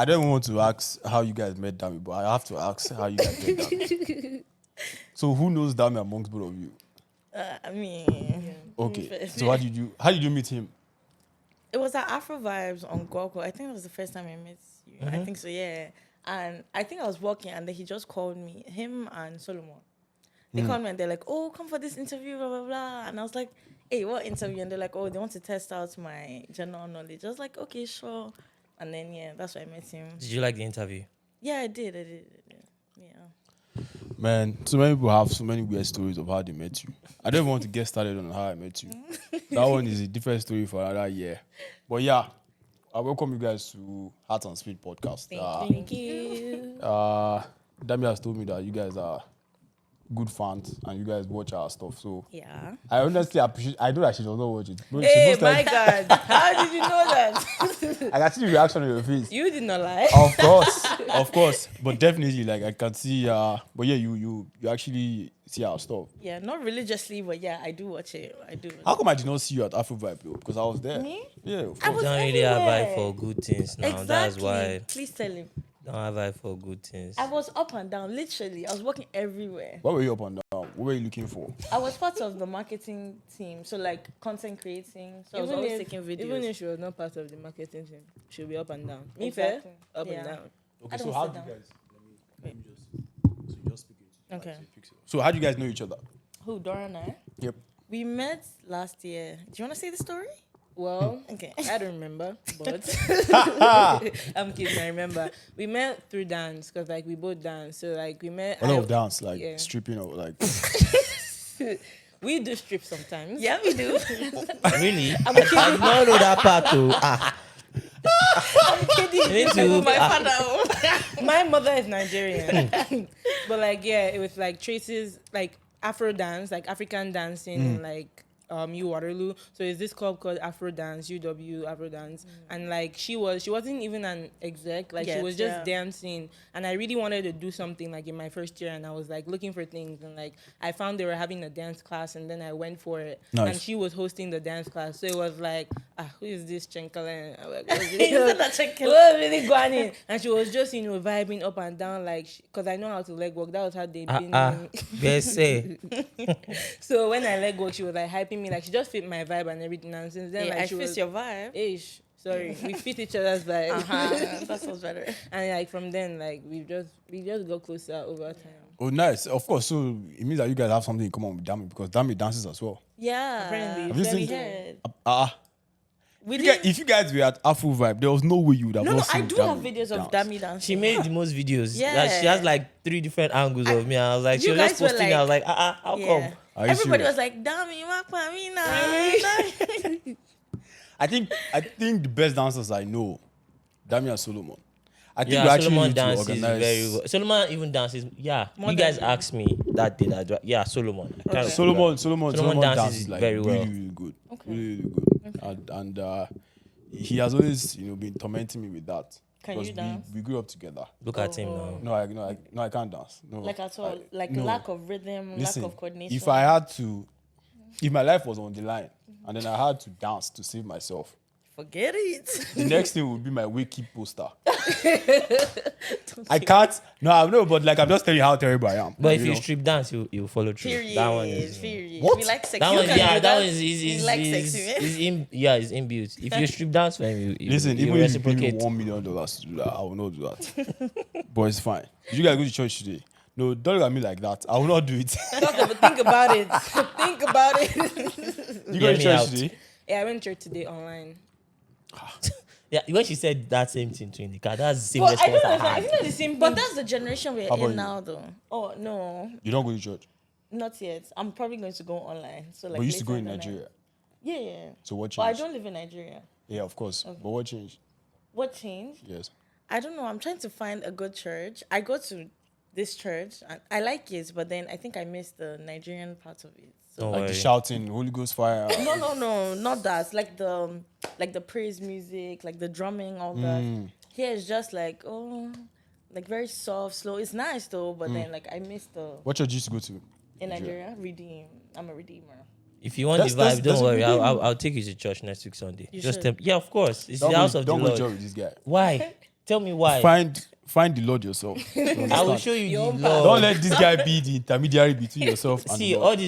I don't want to ask how you guys met Dami, but I have to ask how you guys met Dami. So who knows Dami amongst both of you? I mean, Okay. So how did you meet him? it was at Afro Vibes on Google. I think it was the first time I met you. I think so, yeah. And I think I was walking, and then he just called me. Him and Solomon. They called me, and they're like, "Oh, come for this interview, blah blah blah." And I was like, "Hey, what interview?" And they're like, "Oh, they want to test out my general knowledge." I was like, "Okay, sure." And then yeah, that's why I met him. Did you like the interview? Yeah, I did. Yeah. Man, so many people have so many weird stories of how they met you. I don't want to get started on how I met you. That one is a different story for another year. But yeah, I welcome you guys to Heart and Speed podcast. Thank you. Dami has told me that you guys are good fans and you guys watch our stuff. So Yeah. I honestly appreciate. I know that she does not watch it. But Hey, most my like, God. How did you know that? I can see the reaction on your face. You did not lie. Of course, but definitely, like I can see. But yeah, you actually see our stuff. Yeah, not religiously, but yeah, I do watch it. I do. How come I did not see you at Afro Vibe, though? Because I was there. Me? Yeah, of I course. was Don't really have everywhere. vibe for good things now. Exactly. That's why. Please tell him. Don't have vibe for good things. I was up and down, literally. I was working everywhere. What were you up and down? What were you looking for? I was part of the marketing team, so like content creating. So I was always taking videos. Even if she was not part of the marketing team, she'll be up and down. Me Exactly. fair, up Yeah. and down. Okay, I so don't how sit do you down. guys? Let me just. So you just speak it. Okay. So how do you guys know each other? Who, Dora and I? Yep. We met last year. Do you want to say the story? Well, Okay. I don't remember, but I'm kidding. I remember we met through dance because like we both dance. So like we met. A lot of dance, like yeah. stripping or like. We do strip sometimes. Yeah, we do. Really? I did not know that part too. I'm kidding. Me too. My father. My mother is Nigerian, but like yeah, it was like traces like Afro dance, like African dancing, in like U Waterloo. So it's this club called Afro Dance, UW Afro Dance, and like she wasn't even an exec, like she Yes, was just yeah. dancing, and I really wanted to do something like in my first year, and I was like looking for things, and like I found they were having a dance class, and then I went for it, Nice. and she was hosting the dance class, so it was like, who is this Chenkalen? Isn't that Chenkelen? What really going in? And she was just vibing up and down like because I know how to leg walk. That was how they been. Yes, say. So when I leg walk, she was like hyping me, like she just fit my vibe and everything. And since then, Yeah, like I she fit was, your vibe. ish. Sorry, we fit each other's vibe. That sounds better. And like from then, like we just got closer over time. Oh, nice. Of course. So it means that you guys have something in common with Dami because Dami dances as well. Yeah. Apparently, Have you we seen- heard. We did. If you guys were at Afro Vibe, there was no way you would have No, not I seen do Dami have videos of dance. Dami dancing. She made the most videos. Yeah. Like, she has like 3 different angles of me. I was like, she You was just guys were posting. I was like, how Yeah. come? Are you Everybody serious? was like, Dami, Wakpamina. I think the best dancers I know, Dami and Solomon. I think we Yeah, actually Solomon need to dances organize. very well. Solomon even dances. Yeah, More you guys than- asked me that day. Yeah, Solomon. I can't Solomon Solomon dances like very well. really good, really good, and he has always been tormenting me with that. Can because you dance? We grew up together. Look at him now. No, I can't dance. No, Like at all. Like no. lack of rhythm, Listen, lack of coordination. if my life was on the line and then I had to dance to save myself, Forget it. the next thing would be my wiki poster. I can't. No, but like I'm just telling you how terrible I am. But if you know? strip dance, you follow through. Period. That one is. Period. What? We like sexy. That You one, can yeah, do that one is You like sexy, man. is inbuilt. If you strip dance for him, you Listen, you even if you pay me reciprocate. $1 million to do that, I will not do that. But it's fine. Did you guys go to church today? No, don't look at me like that. I will not do it. Think about it. Think about it. You go Hear to me church out. today? Yeah, I went to church today online. Yeah, when she said that same thing to in the car, that's the same But I response don't I know. I had. think that's the same. But that's the generation we're How about in you? now, though. Oh, no. You don't go to church. Not yet. I'm probably going to go online. So like But you used to go later in the night. Nigeria. Yeah. So what But I changed? don't live in Nigeria. Yeah, of course. But what changed? What changed? Yes. I don't know. I'm trying to find a good church. I go to this church and I like it, but then I think I missed the Nigerian part of it. So Don't Like the worry. shouting, Holy Ghost fire. no, not that. Like the praise music, like the drumming, all that. Here it's just like like very soft, slow. It's nice though, but then like I missed the What church you used to go to? in Nigeria. Redeem. I'm a redeemer. If you want the That's- vibe, that's don't a worry. good I'll take you to church next week Sunday. You Just should. tell, yeah, of course. It's Don't the house go, of the don't go to Lord. church with this guy. Why? Tell me why. Find the Lord yourself. You I will understand? show you Your the own Lord. Don't let this guy be the intermediary between yourself and See the Lord.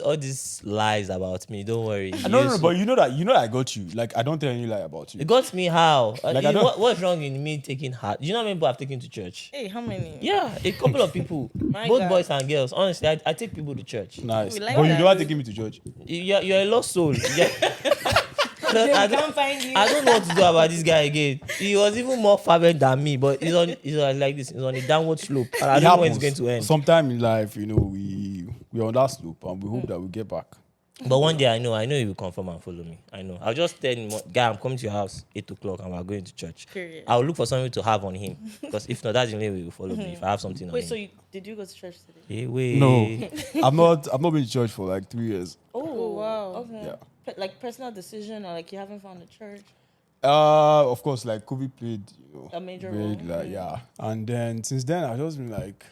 all these lies about me. Don't worry. No, but you know that I got you. Like, I don't tell any lie about you. It got me how? Like, I don't- What's wrong in me taking heart? You know how many people I've taken to church? Hey, how many? Yeah, a couple of people, My both God. boys and girls. Honestly, I take people to church. Nice. We like But you that. don't want to take me to church. You're a lost soul. Yeah. They I can't find you. don't know what to do about this guy again. He was even more fervent than me, but he's on like this. He's on a downward slope. And I It don't know when it's happens. going to end. Sometime in life, we're on that slope and we hope that we get back. But one day I know he will confirm and follow me. I know. I'll just tell him, guy, I'm coming to your house 8:00 and we're going to church. Period. I'll look for something to have on him. Because if not, that's the only way he will follow me. If I have something on Wait, him. so did you go to church today? Hey, wait. No, I've not been to church for like 3 years. Oh, wow. Okay. Yeah. Like personal decision, or like you haven't found a church. Of course, like COVID played, A major played, role. like, yeah. And then since then, I've just been like,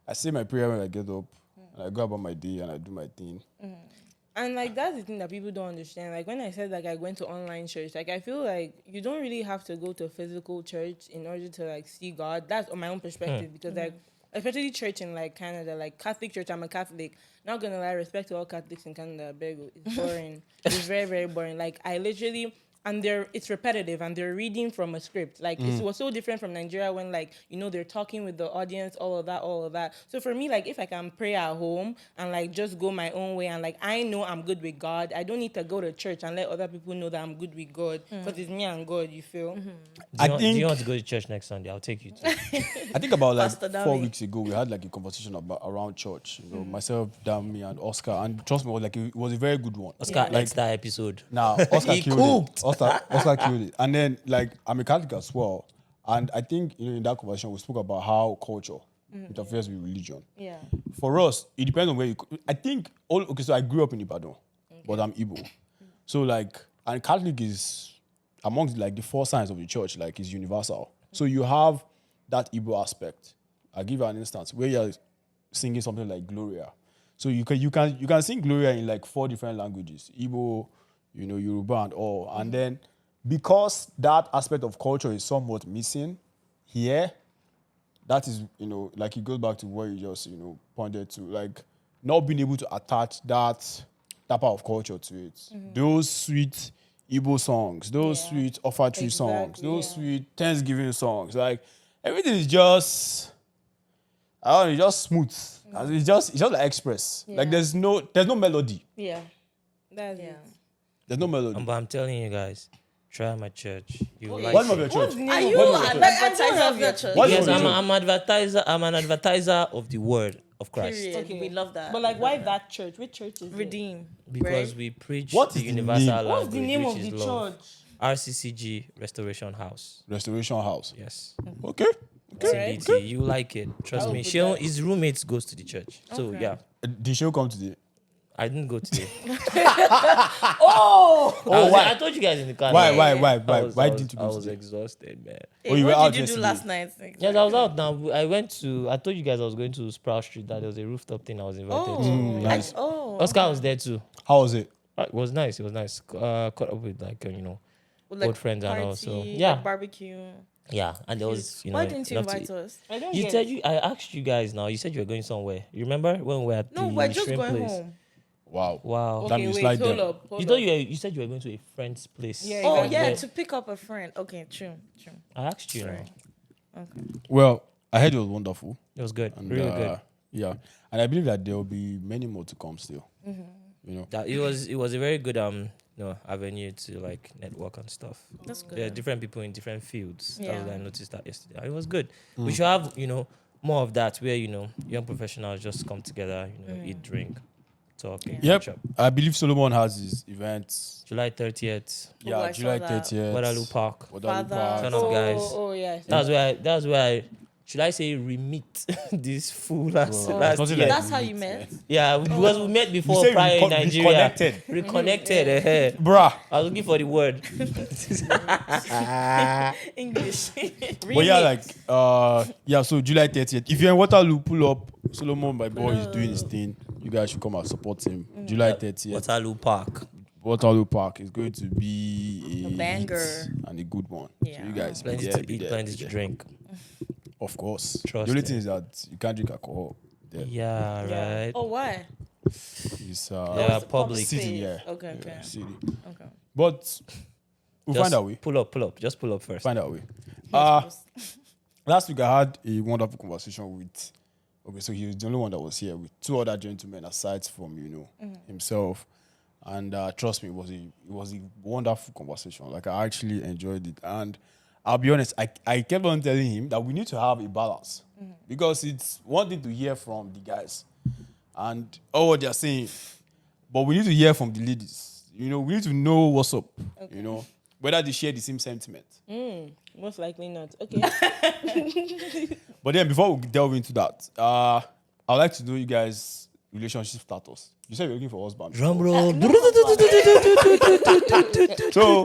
I say my prayer when I get up, and I go about my day and I do my thing. And like that's the thing that people don't understand. Like when I said like I went to online church, like I feel like you don't really have to go to a physical church in order to like see God. That's on my own perspective because like especially church in like Canada, like Catholic church. I'm a Catholic. Not gonna lie, respect to all Catholics in Canada. It's boring. It's very very boring. Like I literally. And it's repetitive and they're reading from a script. Like it was so different from Nigeria when like, they're talking with the audience, all of that. So for me, like if I can pray at home and like just go my own way and like I know I'm good with God, I don't need to go to church and let other people know that I'm good with God because it's me and God, you feel? Do you want to go to church next Sunday? I'll take you to. I think about like Pastor 4 Dami. weeks ago, we had like a conversation around church. Myself, Dami, and Oscar, and trust me, it was a very good one. Oscar likes that episode. Now, Oscar He killed cooked. it. Oscar killed it. And then, like, I'm a Catholic as well. And I think, in that conversation, we spoke about how culture interferes with religion. Yeah. For us, it depends on where you... I think... so I grew up in Ibadan, but I'm Igbo. So, like... And Catholic is amongst, like, the 4 signs of the church, like, is universal. So you have that Igbo aspect. I'll give you an instance where you're singing something like Gloria. So you can sing Gloria in, like, 4 different languages. Igbo, Yoruba and all. And then, because that aspect of culture is somewhat missing here, that is, like it goes back to what you just, pointed to, like not being able to attach that type of culture to it. Those sweet Igbo songs, those sweet offertory songs, those sweet Thanksgiving songs, like everything is just, I don't know, just smooth. And it's just like express. Like there's no melody. Yeah. That's Yeah. it. There's no melody. But I'm telling you guys, try my church. You will like What's it. your church? Are you an advertiser of your church? What's Yes, your I'm, church? I'm advertiser. I'm an advertiser of the word of Christ. Period. Okay. We love that. But like why that church? Which church is it? Redeem. Because right? we preach What the is the universal name? language, What's the name which of is the love. church? RCCG Restoration House. Restoration House. Yes. Okay. It's in BT. You like it. Trust I'll me. put that. His roommates goes to the church. So yeah. Did she come today? I didn't go today. why? I told you guys in the car. Why I didn't you go I was today? exhausted, man. Oh, you were what out did you do yesterday. last night? Yes, I was out now. I told you guys I was going to Sprout Street, that there was a rooftop thing I was invited to. Nice. Oscar was there too. How was it? It was nice. It was nice. Caught up with Like old friends and all, party, so, like yeah. barbecue. Yeah, and there was Why didn't you enough to invite us? I don't You get said it. I asked you guys now. You said you were going somewhere. You remember when we were at No, the we're just shrimp going place? home. Wow. Wow. That Okay, means wait, slide hold them. up. Hold You up. thought you said you were going to a friend's place. Yeah, Oh exactly. yeah, to pick up a friend. Okay, true. I asked you. Right. Well, I heard it was wonderful. It was good. And, Really good. Yeah. And I believe that there will be many more to come still. That it was a very good avenue to like network and stuff. That's good. There are different people in different fields. That was, Yeah. I noticed that yesterday. It was good. We should have more of that where young professionals just come together, eat, drink, talk, and Yep. catch up. I believe Solomon has his events. July 30th, Yeah, I July saw that. 30th. Waterloo Park. Waterloo Father. Park. Turn up, guys. Oh yeah. That's where I should I say re-meet this fool last nothing year. like That's how you met. Yeah, because we met before say prior in Nigeria. reconnected. Reconnected. eh. Bruh. I was looking for the word. English. But yeah, so July 30th. If you're in Waterloo, pull up. Solomon, my boy, is doing his thing. You guys should come and support him. July 30th. Waterloo Park. Waterloo Park is going to be A a banger. hit and a good one. So Yeah. you guys, Plenty be to there, be eat, there, plenty be to there. drink. Of course. Trust the only me. thing is that you can't drink alcohol. There. Yeah, Yeah. right. Oh, why? It's Yeah, Oh, it's a public. city, space. yeah. Okay, Yeah, okay. city. Okay. But we'll Just find our way. pull up. Just pull up first. Find our way. Yes, Last week I had a wonderful conversation with. Okay, so he was the only one that was here with two other gentlemen aside from himself, and trust me, it was a wonderful conversation. Like I actually enjoyed it, and I'll be honest, I kept on telling him that we need to have a balance because it's one thing to hear from the guys and all what they're saying, but we need to hear from the ladies. We need to know what's up. Whether they share the same sentiment. Most likely not. Okay. But then before we delve into that, I'd like to know you guys' relationship status. You said you're looking for husband. Drum roll. So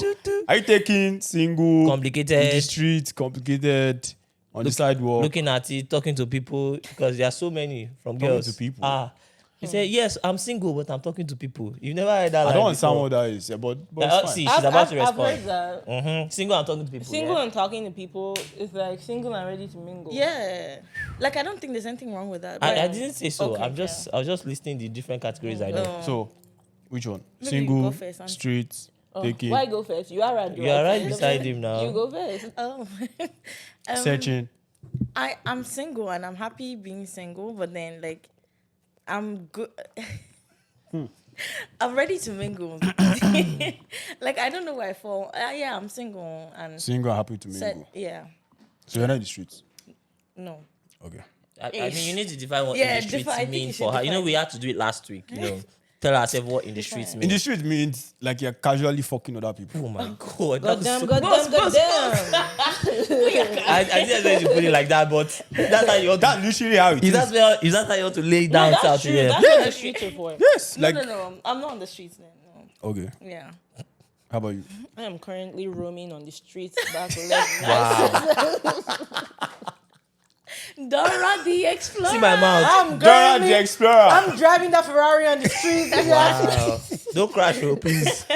are you taking single, Complicated. in the street, complicated, on the sidewalk? Looking at it, talking to people, because there are so many from Talking girls. to people. He said, yes, I'm single, but I'm talking to people. You've never heard that I line don't understand before. what that is, yeah, but Yeah, it's fine. see, she's about to I've respond. heard that. Single and talking to people. Single yeah? and talking to people is like single and ready to mingle. Yeah. Like I don't think there's anything wrong with that. I but- didn't say so. Okay, I was just listing the different categories I know. Oh. So, which one? Maybe you Single, go first, Auntie. street, taking, Why go first? You are right. You are right beside him now. You go first. Oh. searching. I'm single and I'm happy being single, but then like I'm good. I'm ready to mingle. Like I don't know where I fall. Yeah, I'm single and Single, happy to mingle. yeah. So you're not in the streets. No. Okay. I mean, you need to define what Yeah, in the streets I think mean you for should her. define We had to do it last week. Tell ourselves what in the streets In means. the street means like you're casually fucking other people. Oh my god! God That's damn, so- God damn, God damn. I didn't expect you to put it like that, but that's how you want to. That's literally how it Is is. is that how you want to lay it down No, out that's true. here? That's what the streets are for. Yes. No, Like, no. I'm not on the streets then. No. okay. Yeah. How about you? I am currently roaming on the streets back left. Wow! Dora the Explorer. See my mouth. I'm Dora the currently, Explorer. I'm driving that Ferrari on the streets. Wow! Don't crash, oh, please.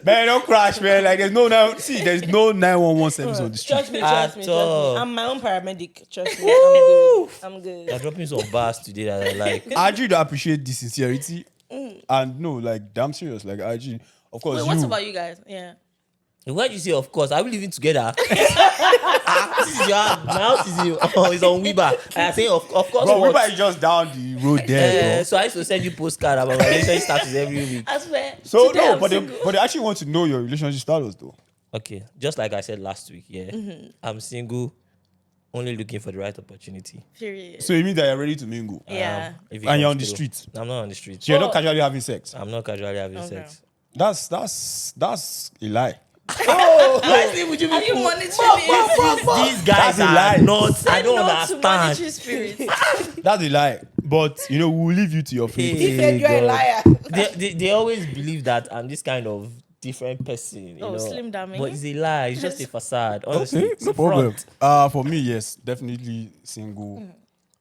Man, don't crash, man. Like there's no 911 service on the street. Trust me, At trust me, trust all. me. I'm my own paramedic. Trust me, I'm good. I'm good. You're dropping some bars today that I like. I actually appreciate the sincerity. And no, like damn serious. Like I actually, of course, Wait, what's about you guys? Yeah. Why did you say, of course? Are we living together? This is my house is on Weber. I say, of course. Bro, what? Weber is just down the road there, So I used to send you postcard about my relationship status every week. I swear. So today no, I'm but single. they actually want to know your relationship status though. Okay, just like I said last week, yeah. I'm single, only looking for the right opportunity. Period. So you mean that you're ready to mingle? Yeah. If it And you're comes on the through. street. I'm not on the street. So you're not casually having sex. I'm not casually having Okay. sex. That's a lie. Would you Are you monitoring this? These guys That's a are lie. not. I don't No to understand. monetary spirit. That's a lie. But we'll leave you to your fate. Hey, He said you're a God. liar. They always believe that I'm this kind of different person. You Oh, know? Slim Dami. But it's a lie. It's just a facade. Honestly, Okay, it's no a front. problem. For me, yes, definitely single.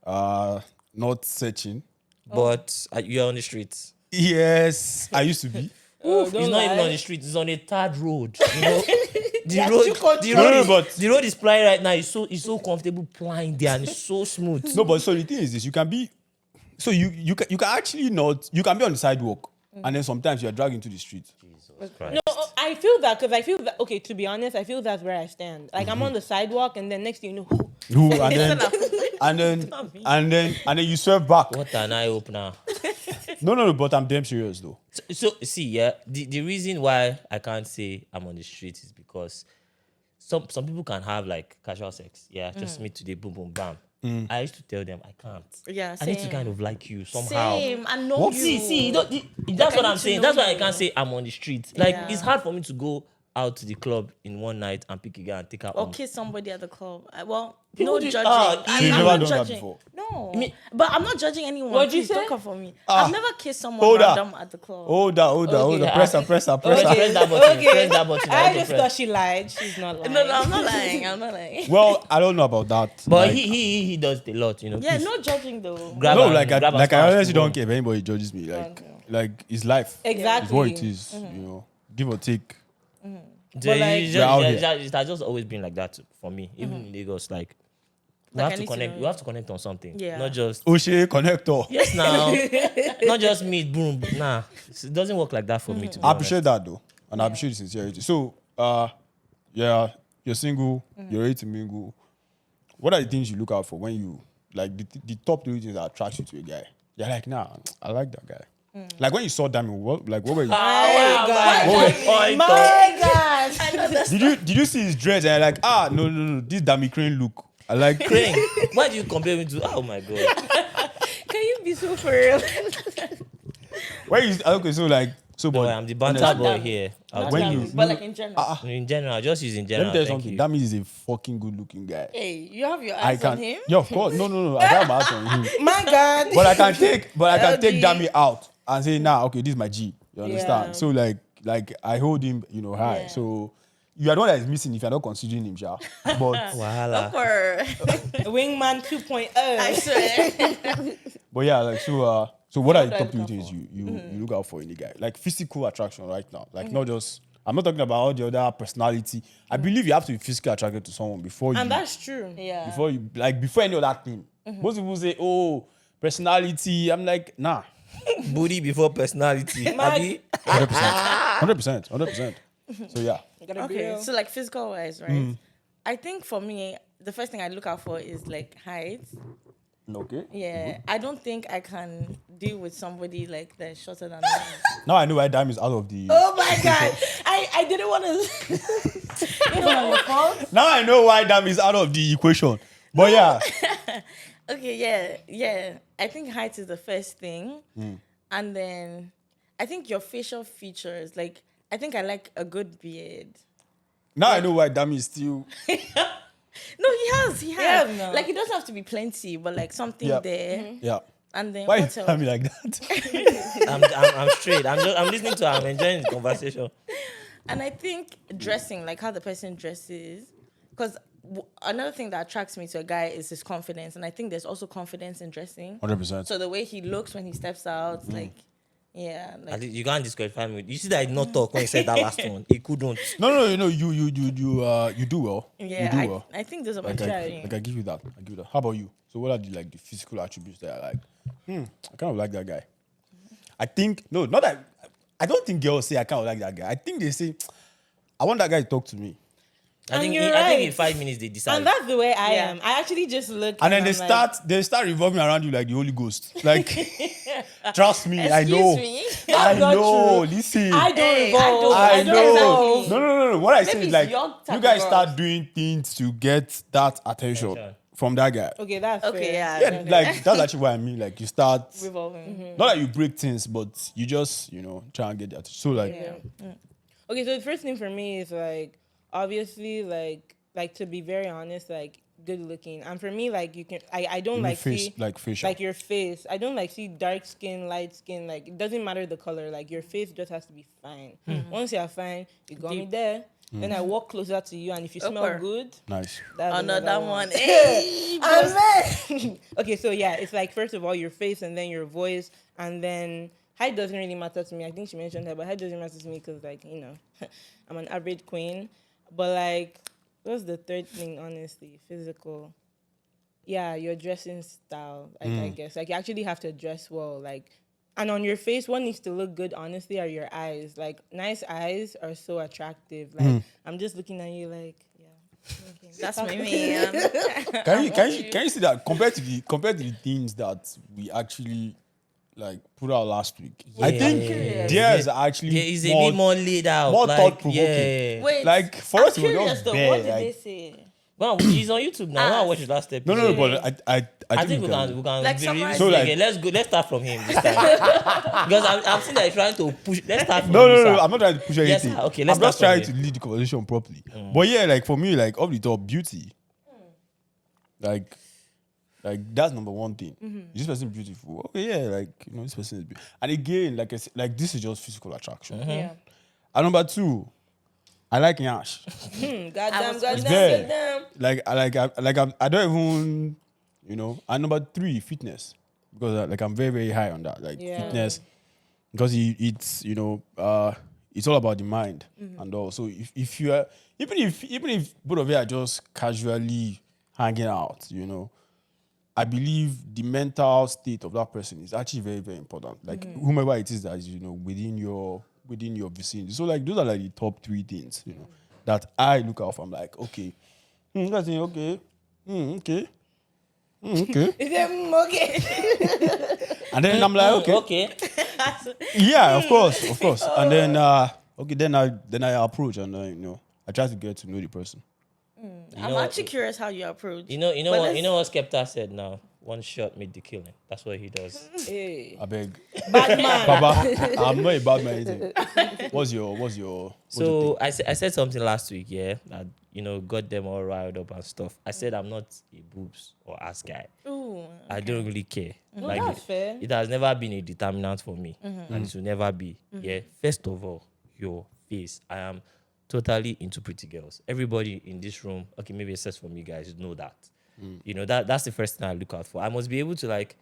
Not searching. But you're on the streets. Yes, I used to be. It's Don't not even lie. on the street. It's on a third road. You know, That's too the No, road, no, is, but- the road is plying right now. It's so comfortable plying there and it's so smooth. No, but so the thing is this: you can be, so you can actually not. You can be on the sidewalk, and then sometimes you are dragged into the street. Christ. No, I feel that because I feel that. Okay, to be honest, I feel that's where I stand. Like I'm on the sidewalk, and then next thing you know, Who and then you swerve back. What an eye opener. No, but I'm damn serious though. So see, yeah, the reason why I can't say I'm on the street is because some people can have like casual sex. Yeah, just meet today, boom, boom, bam. I used to tell them I can't. Yeah, I need to same. kind of like you somehow. Same. I know What? you. See, that's I what need I'm to saying. know That's why I you. can't say I'm on the street. Like Yeah. it's hard for me to go out to the club in one night and pick a girl and take her Or home. kiss somebody at the club. No People do- judging. Ah, So you've I'm never not done that judging. before? No. mean- But I'm not judging anyone. What'd you Please say? don't come for me. Ah. I've never kissed someone Hold on. random at the club. Hold on. Yeah, Press her. Press that button. Okay. Press that button. I don't just press. thought she lied. She's not lying. No, I'm not lying. I'm not lying. Well, I don't know about that. But Like, he does it a lot, you know. Yeah, Please. no judging though. Grab no, and- like grab and I smash honestly to don't go. care if anybody judges me. Okay. Like it's life. Exactly. It's what it is. You know. give or take. But, like, it has just always been like that for me. Even in Lagos, like we Like, have I to need to connect. know We have to connect on something. Yeah. Not just Oshe connector. yes now. Not just meet boom. Nah, it doesn't work like that for me. To be I honest. appreciate that though, and I appreciate the sincerity. So, yeah, you're single, you're ready to mingle. What are the things you look out for when you like the top three things that attract you to a guy? You're like, nah, I like that guy. Like when you saw Dami, what were you? Oh My God. Did you see his dreads and you're like, no, this Dami Crane look. I like Crane, why do you compare me to? Oh my god. Can you be so for real? Where is okay? So like, so No, but I'm the banter honestly, boy Dami. here. Not when Dami, you- but like in general. In general, just using let general. me tell you Thank something. you. Dami is a fucking good looking guy. Hey, you have your I eyes on can, him. yeah, of course. No. I got my eyes on him. My God. But I can take LG. Dami out and say, nah, okay, this is my G. You understand? Yeah. So like I hold him, high. Yeah. So you are the one that is missing if you're not considering him, ja. But Wahala. Or Wingman 2.0. I swear. yeah, like so what are the do I top three look out things for? you look out for in a guy? Like physical attraction right now. Like not just I'm not talking about all the other personality. I believe you have to be physically attracted to someone before And you that's true. Yeah. before any other thing. Most people say, oh, personality. I'm like, nah. Booty before personality. Abi? 100%. So yeah. Gotta be Okay, real. so like physical wise, right? I think for me, the first thing I look out for is like height. Okay. Yeah, I don't think I can deal with somebody like that's shorter than me. Now I know why Dami is out of the. Oh my god, I didn't want to. You know your fault. Now I know why Dami is out of the equation. But yeah. Okay, yeah. I think height is the first thing, and then I think your facial features. Like, I think I like a good beard. Now I know why Dami is still. No, he has. Yeah, no. Like, it doesn't have to be plenty, but like something Yeah. there. Yeah. And then Why what you else? Dami like that? I'm straight. I'm listening to her. I'm enjoying the conversation. And I think dressing, like how the person dresses, because another thing that attracts me to a guy is his confidence, and I think there's also confidence in dressing. 100%. So the way he looks when he steps out, like, yeah, At like least you can't disqualify me. You see that I did not talk when he said that last one. He couldn't. No, you do well. yeah, You do well. I think those are my Like, top I, three. like I give you that. How about you? So what are the physical attributes that I like? I kind of like that guy. I think no, not that. I don't think girls say I kind of like that guy. I think they say I want that guy to talk to me. I think you're I think in right. 5 minutes they decide. And that's the way I Yeah. am. I actually just look And then I'm they like, start revolving around you like the Holy Ghost. Like, trust me, I Excuse know. me. I not know. true. Listen. I don't Hey, revolve. I don't know. exactly. No. What I say Maybe is it's like your type you of guys girls. start doing things to get that attention from that guy. Okay, that's Okay, fair. yeah. Yeah, like that's actually what I mean. Like you start Revolving. not that you break things, but you just try and get that. So like Okay, so the first thing for me is like obviously like to be very honest, like good looking. And for me, like you can I don't like face, see like facial. like your face. I don't like see dark skin, light skin. Like it doesn't matter the color. Like your face just has to be fine. Once you're fine, you got me there. Then I walk closer to you, and if you smell Okay. good, nice. that's Another one. Hey, Okay, so yeah, it's like first of all your face, and then your voice, and then height doesn't really matter to me. I think she mentioned that, but height doesn't matter to me because like I'm an average queen. But like, what's the third thing? Honestly, physical. Yeah, your dressing style. Like I guess like you actually have to dress well. Like, and on your face, what needs to look good, honestly, are your eyes. Like nice eyes are so attractive. Like I'm just looking at you like yeah. Okay. that's my man. Can you see that compared to the things that we actually like put out last week? I think theirs are actually Yeah, it's a bit more laid out. more like, thought-provoking. Yeah. Wait, Like for I'm us, it was curious just though. bare. What did like- they say? Well, she's on YouTube now. I watch the last episode. no, but I think we can Like be summarize realistic it. So, again. Let's start from him this time. Because I'm seeing that you're trying to push. Let's start from No, you, sir. I'm not trying to push Yes, anything. sir. Okay, let's I'm just start trying from to lead the conversation properly. But yeah, like for me, like off the top, beauty. Like that's number one thing. Is this person beautiful? Okay, yeah, like this person is beautiful. And again, like I said, like this is just physical attraction. Yeah. And number two, I like Yash. Goddamn, was there. goddamn. Like I don't even And number three, fitness, because like I'm very very high on that. Like Yeah. fitness, because it's it's all about the mind and all. So if you are even if both of you are just casually hanging out, I believe the mental state of that person is actually very, very important. Like whomever it is that is, within your vicinity. So like those are like the top 3 things, that I look out for. I'm like, okay, that's it, okay, okay, okay. Okay. And then I'm like, okay, Okay. yeah, of course. And then okay, then I approach and I try to get to know the person. I'm actually curious how you approach. You know But what? let's- You know what Skepta said now. One shot made the killing. That's what he does. Hey. I beg, Bad man. Baba, I'm not a bad man. Anything. What's your So I said something last week, yeah, that got them all riled up and stuff. I said I'm not a boobs or ass guy. Ooh, I don't really care. No, that's fair. It has never been a determinant for me, and it will never be. Yeah. First of all, your face. I am totally into pretty girls. Everybody in this room, okay, maybe except for me, guys, know that. That's the first thing I look out for. I must be able to like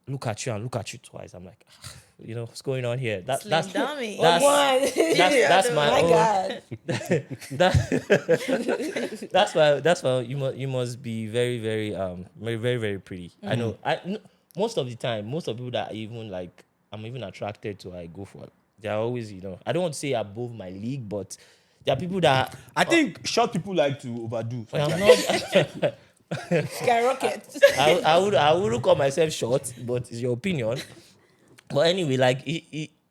look at you and look at you twice. I'm like, what's going on here? That's Dami. that's my My own. God. That's why you must be very, very very, very, very pretty. I know. Most of the time, most of the people that I'm even attracted to, I go for. They are always, I don't want to say above my league, but there are people that I think short people like to overdo. I'm not. Skyrocket. I wouldn't call myself short, but it's your opinion. But anyway, like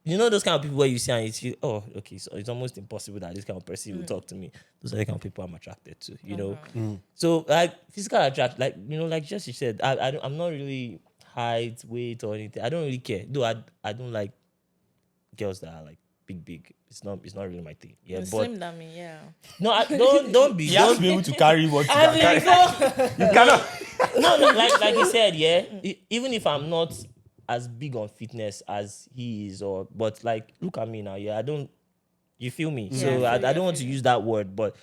those kind of people where you see and you feel, oh, okay, so it's almost impossible that this kind of person will talk to me. Those are the kind of people I'm attracted to, So like physical attraction, like Jesse said, I'm not really height, weight, or anything. I don't really care. Though I don't like girls that are like big. It's not really my thing. Yeah, but Slim Dami, yeah. no, don't be. You have to be able to carry what you can carry. You cannot. No, like you said, yeah. Even if I'm not as big on fitness as he is, but like look at me now, yeah. I don't. You feel me? So I don't want to use that word, but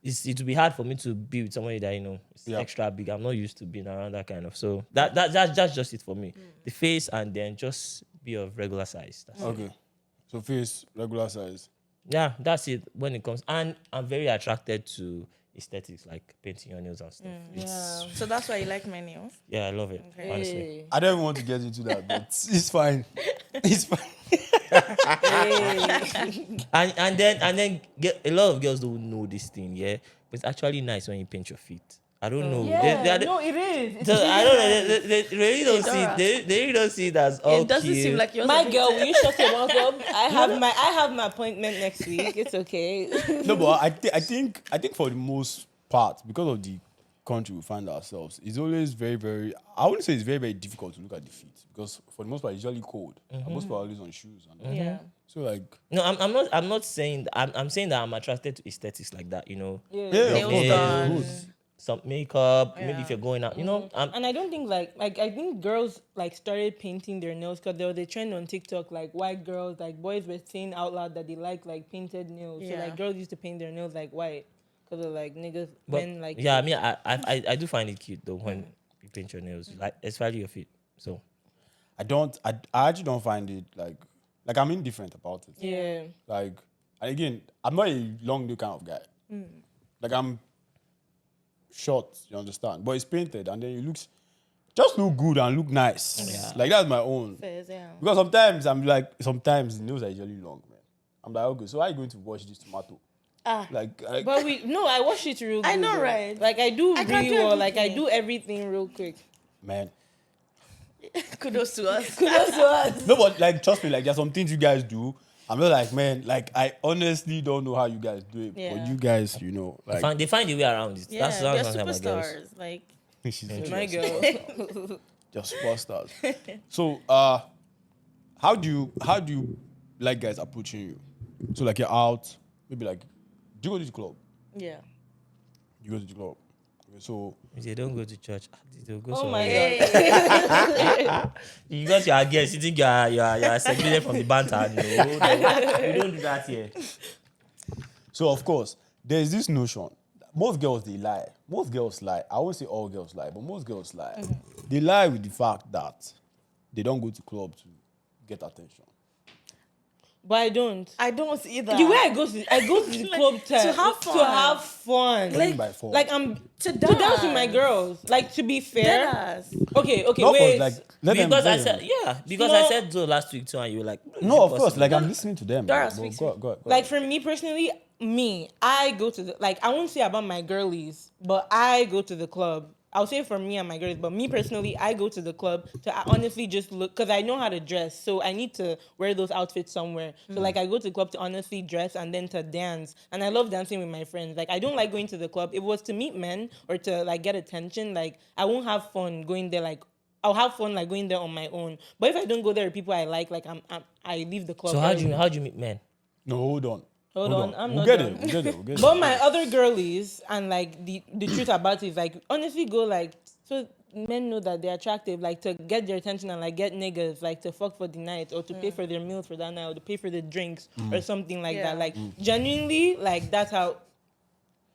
it will be hard for me to be with somebody that is extra big. I'm not used to being around that kind of. So that's just it for me. The face and then just be of regular size. That's it. Okay. So face regular size. Yeah, that's it when it comes. And I'm very attracted to aesthetics like painting your nails and stuff. Yeah. So that's why you like my nails? Yeah, I love it. Okay. Honestly. Hey. I don't even want to get into that, but it's fine. It's fine. And then a lot of girls don't know this thing, yeah. But it's actually nice when you paint your feet. I don't know. Yeah, no, it is. It's So really I don't know. nice. They really don't It's see. alright. They really don't see it as okay. It doesn't seem like yours. My girl, will you shut your mouth up? I have my appointment next week. It's okay. No, but I think for the most part, because of the country we find ourselves, it's always very, very. I wouldn't say it's very, very difficult to look at the feet because for the most part it's usually cold. And most people are always on shoes. And Yeah. So like. No, I'm not saying. I'm saying that I'm attracted to aesthetics like that. Yeah, Nails of course, done. that's good. Some makeup. Maybe Yeah. if you're going out, And I don't think like I think girls like started painting their nails because there was a trend on TikTok like white girls like boys were saying out loud that they like painted nails. So Yeah. like girls used to paint their nails like white because of like niggas But when like yeah, I mean, I do find it cute though when you paint your nails, like especially your feet. So I actually don't find it like I'm indifferent about it. yeah. Like, and again, I'm not a long nail kind of guy. Like I'm short, you understand? But it's painted and then it just look good and look nice. Yeah. Like that's my own. Fairs, yeah. Because sometimes the nails are usually long, man. I'm like, okay, so how are you going to wash this tomato? Ah. Like But I wash it real good. I know, though. right? Like I do I can't really do well. Like I everything. do everything real quick. man. Kudos to us. Kudos to us. No, but like trust me, like there's some things you guys do. I'm not like, man, like I honestly don't know how you guys do it. Yeah. But you guys, like they find a way around it. Yeah, That's they're what I'm saying about girls. superstars. Like, she's My girl. just superstars. So how do you like guys approaching you? So like you're out, maybe like, do you go to the club? yeah. You go to the club. Okay, so They don't go to church. They go Oh my somewhere. god. You got your guests. You think you're segregated from the banter? No, we don't do that here. So of course, there's this notion. Most girls they lie. Most girls lie. I won't say all girls lie, but most girls lie. They lie with the fact that they don't go to club to get attention. But I don't. I don't either. The way I go to the club to have fun. To have fun. Playing by phone. Like I'm To to dance with my dance. girls. Like to be fair. Deadass. Okay, Not for, wait. like, let them- Because I let them- said, because I No. said so last week too, and you were like, No, of course. Like, I'm listening to them. Dara, Like, speak go, to go, go. Like for me personally, I go to the like I won't say about my girlies, but I go to the club. I'll say for me and my girls, but me personally, I go to the club to honestly just look because I know how to dress, so I need to wear those outfits somewhere. So like I go to the club to honestly dress and then to dance, and I love dancing with my friends. Like I don't like going to the club. If it was to meet men or to like get attention, like I won't have fun going there. Like I'll have fun like going there on my own. But if I don't go there with people I like I leave the club. so early. how do you meet men? No, hold on. Hold on, I'm we'll not get done. it. We'll get it. We'll get But it. my other girlies and like the truth about it is like honestly go like so men know that they're attractive, like to get their attention and like get niggas, like to fuck for the night or to pay for their meals for that night or to pay for the drinks or something like that. Like genuinely, like that's how.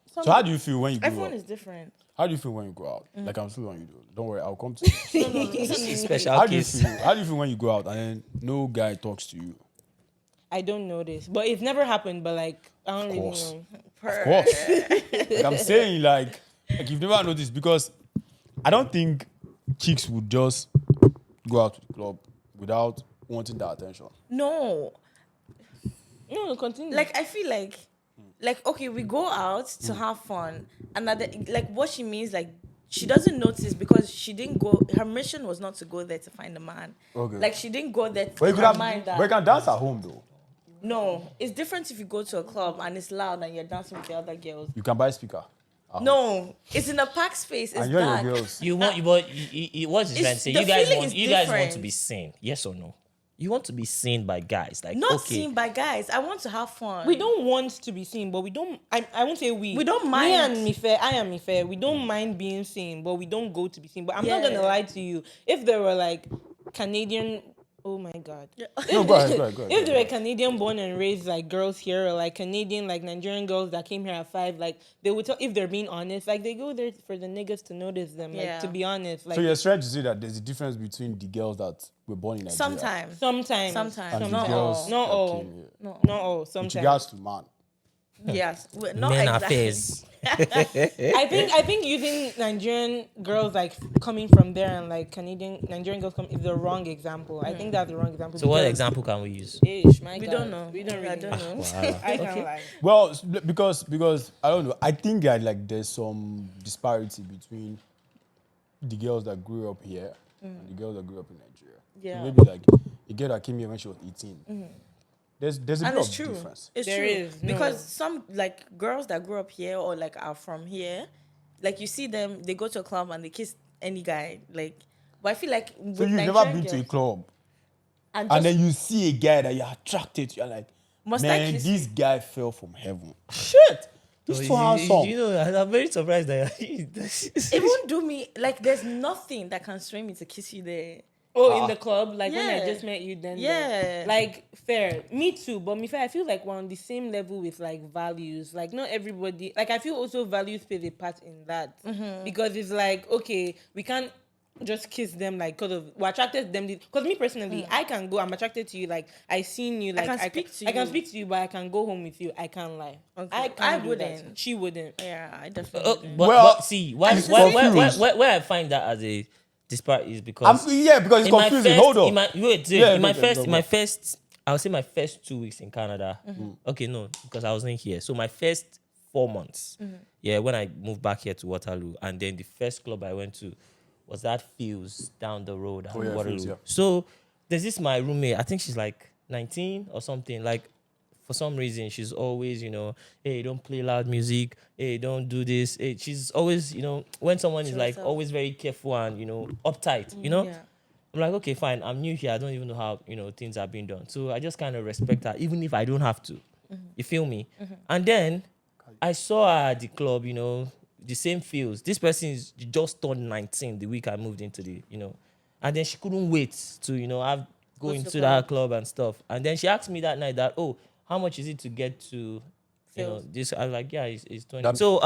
So how do you feel when you go Everyone out? is different. How do you feel when you go out? Like, I'm still on you, though. Don't worry, I'll come to you. Special How do you case. feel? How do you feel when you go out and then no guy talks to you? I don't know this, but it's never happened. But like I don't really course. know. Of course. Like, I'm saying, like you've never noticed because I don't think chicks would just go out to the club without wanting that attention. No. No, continue. Like I feel like okay, we go out to have fun, and that like what she means, like she doesn't notice because she didn't go. Her mission was not to go there to find a man. Okay. Like she didn't go there But you to could have, mind that. but you can dance at home though. No, it's different if you go to a club and it's loud and you're dancing with the other girls. You can buy speaker. No, it's in a packed space. It's And you're dark. your girls. You want, but what's his It's- trying to say? the You guys feeling want, is you guys want to different. be seen, yes or no? You want to be seen by guys, like Not okay. seen by guys. I want to have fun. we don't want to be seen, but we don't. I won't say we. We don't Me mind. and Mife, I am Mife. We don't mind being seen, but we don't go to be seen. But I'm not Yeah. gonna lie to you. If there were like Canadian, oh my god. No, go ahead, go ahead, go ahead. If there were Canadian born and raised like girls here, or like Canadian like Nigerian girls that came here at 5, like they would tell if they're being honest, like they go there for the niggas to notice them. Like Yeah. to be honest, like So you're trying to say that there's a difference between the girls that were born in Nigeria Sometimes. sometimes, Sometimes. and Not the girls all. not that all, came here. not all. With Sometimes. regards to man. Yes. Not Men exactly. affairs. I think using Nigerian girls like coming from there and like Nigerian girls come is the wrong example. I think that's the wrong example. So what because- example can we use? Ish, my We God. don't know. We don't really I don't know. I can't lie. Well, because I don't know. I think that like there's some disparity between the girls that grew up here and the girls that grew up in Nigeria. Yeah. So maybe like a girl that came here when she was 18. There's a And bit it's of true. difference. It's There true. is, no. Because some like girls that grew up here or like are from here, like you see them, they go to a club and they kiss any guy. Like, but I feel like So with you've never Nigerian been to a girls- club and, and just, then you see a guy that you're attracted to. You're like, Must I man, kiss this guy fell from heaven. Shit, he's so handsome. You know, I'm very surprised that it won't do me like. There's nothing that can sway me to kiss you there. Oh, in the club, like when I Yeah. just met you, then Yeah. like fair. Me too, but me fair. I feel like we're on the same level with like values. Like not everybody. Like I feel also values play a part in that because it's like okay, we can't just kiss them like because of we're attracted to them. Because me personally, I can go. I'm attracted to you. Like I seen you. Like can speak to I can you. speak to you, but I can go home with you. I can't lie. Okay. I I can't do that. wouldn't. She wouldn't. Yeah, I definitely. But, wouldn't. but see, why it's confused. where I find that as a disparity is because Yeah, because it's in my confusing. first- Hold on. in my- wait, Yeah, in my go, first, go, in my first, I would say my first 2 weeks in Canada. Okay, no, because I wasn't here. So my first 4 months, yeah, when I moved back here to Waterloo, and then the first club I went to was that Fields down the road at yeah, Waterloo. Fields, yeah. So there's this my roommate. I think she's like 19 or something. Like for some reason, she's always, hey, don't play loud music. Hey, don't do this. Hey, she's always, when someone is like herself. always very careful and, uptight, Yeah. I'm like, okay, fine. I'm new here. I don't even know how, things are being done. So I just kind of respect her, even if I don't have to. You feel me? And then I saw her at the club, the same feels. This person is just turned 19 the week I moved into the, and then she couldn't wait to, have go to into the that club and stuff. And then she asked me that night that, oh, how much is it to get to, this? I was like, yeah, it's 20. That- So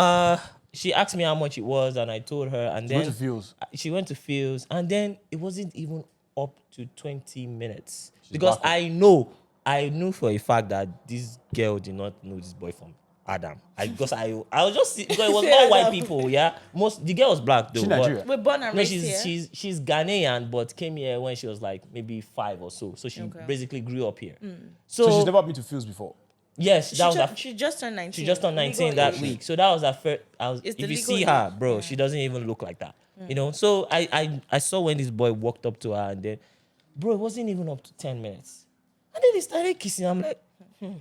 she asked me how much it was, and I told her, and Go then to Fields. she went to Fields, and then it wasn't even up to 20 minutes because back up. I know I knew for a fact that this girl did not know this boy from Adam. Because I was just because it was all white people. Yeah, the girl was black though. She but- Nigerian. We're born and No, raised here. she's Ghanaian, but came here when she was like maybe 5 or so. So she Okay. basically grew up here. So she's never been to fields before. yes, that was her She just turned 19. she just turned 19 Legal that age. week. So that was her first. It's If the you legal see her, age. bro, she doesn't even look like that. You know. So I saw when this boy walked up to her, and then, bro, it wasn't even up to 10 minutes, and then they started kissing. I'm like,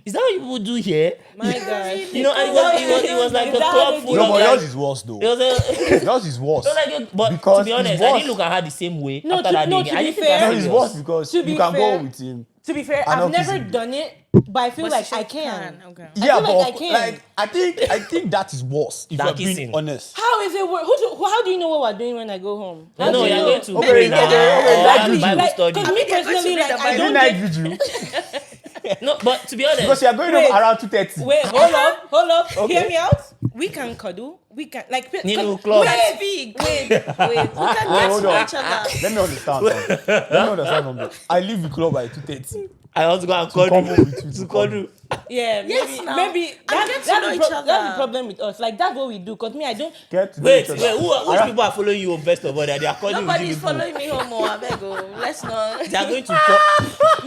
is that what people do here? My God. You know, and it was like a Is that club how full No, of but like, yours is worse though. it was a. Yours is worse. So like, but Because to be honest, it's I worse. didn't look at her the same way No, after to- that no, day. to I be didn't think fair- that No, it's serious. worse because To you be can fair- go with him. To be fair, And I've not never kissing. done it, but I feel But like she I can. Okay. Yeah, feel but like I can. like I think that is worse. If Than you're being kissing. honest. How is it work? How do you know what we're doing when I go home? No, How do you're you know? going to Okay, pray okay, now. okay, Or that have gives you- Bible study. Because me they're going to personally, read like, the I Is it don't night get... vigil? No, but to be honest, Because you're going Wait. home around 2:30. Wait, hold up. Hear me out. We can cuddle. We can like. Nino club. Let's speak. Wait. We can Wait, get hold to on. each other. Let me understand something. Let me understand something. I leave the club by 2:30. I also go and come call home you. with you To to call come. you. Yeah, Yes, now. maybe And that's get to know each other. that's the problem with us. Like that's what we do. Cause me, I don't. Get to know Wait, each other. which people are following you best of all? They are calling you Nobody's people. following me home, or I beg you. Let's not. They are going to call.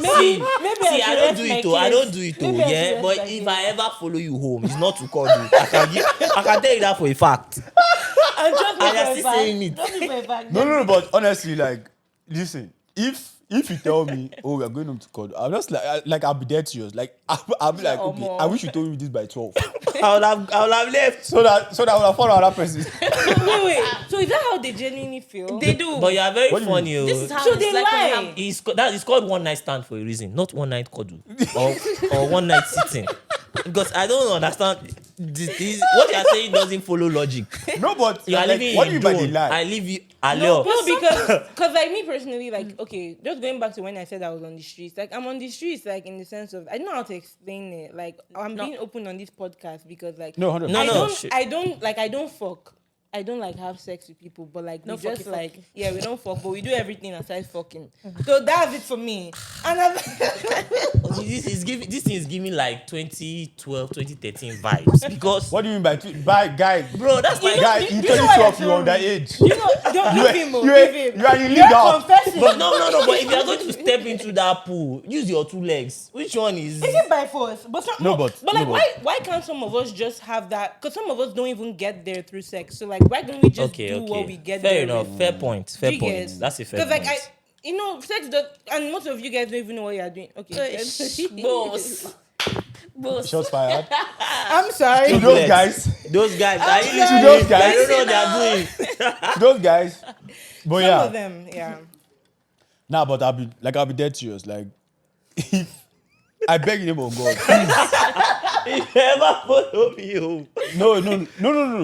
Maybe See, I I don't do it though. I don't do it though. Maybe I should Yeah, rest but my if case. I ever follow you home, it's not to call you. I can tell you that for a fact. I'm just And you're still saying it. Just for a fact. No, but honestly, like, listen, if you tell me, oh, we're going home to call, I'm just like I'll be dead to yours. Like, I'll be like, okay, Omo. I wish you told me this by 12. I would have left. so that I would have followed another person. Wait. So is that how they genuinely feel? They do. But you are very What do you funny. This is how So it's they like when you lie. have- It's called one night stand for a reason, not one night cuddle or one night sitting. Because I don't understand this what you are saying doesn't follow logic. No, but You are like, living what in do you mean by the Dune. lie? I leave you No, alone. because like me personally, like okay, just going back to when I said I was on the streets, like I'm on the streets, like in the sense of I don't know how to explain it. Like I'm being open on this podcast because like No, 100%. No, I don't fuck. I don't like have sex with people, but like No we just fucky, like fucky. yeah, we don't fuck, but we do everything aside fucking. So that's it for me. And I'm This thing is giving like 2012, 2013 vibes. Because What do you mean by guy? bro, that's my Guy, you you know turn what yourself, you're you're showing underage. you know, don't You are- give him, you are- give him. you are You're illegal. confessing. But no. But if you are going to step into that pool, use your 2 legs. Which one is? Is it by force? But some, No, but- like no, but- why can't some of us just have that? Because some of us don't even get there through sex. So like why don't we just do what we get Fair there enough. with? Fair point. Fair Do you point. get- That's a fair Because point. like you know, sex does, and most of you guys don't even know what you are doing. Okay, Boss. Shots fired. I'm sorry. To those guys, Those guys, are you sorry. listening? To those guys. I don't know what they are doing. to those guys. But Some yeah, of them, yeah. nah, but I'll be dead serious. Like, if I beg in the name of God, please. If you ever follow me home.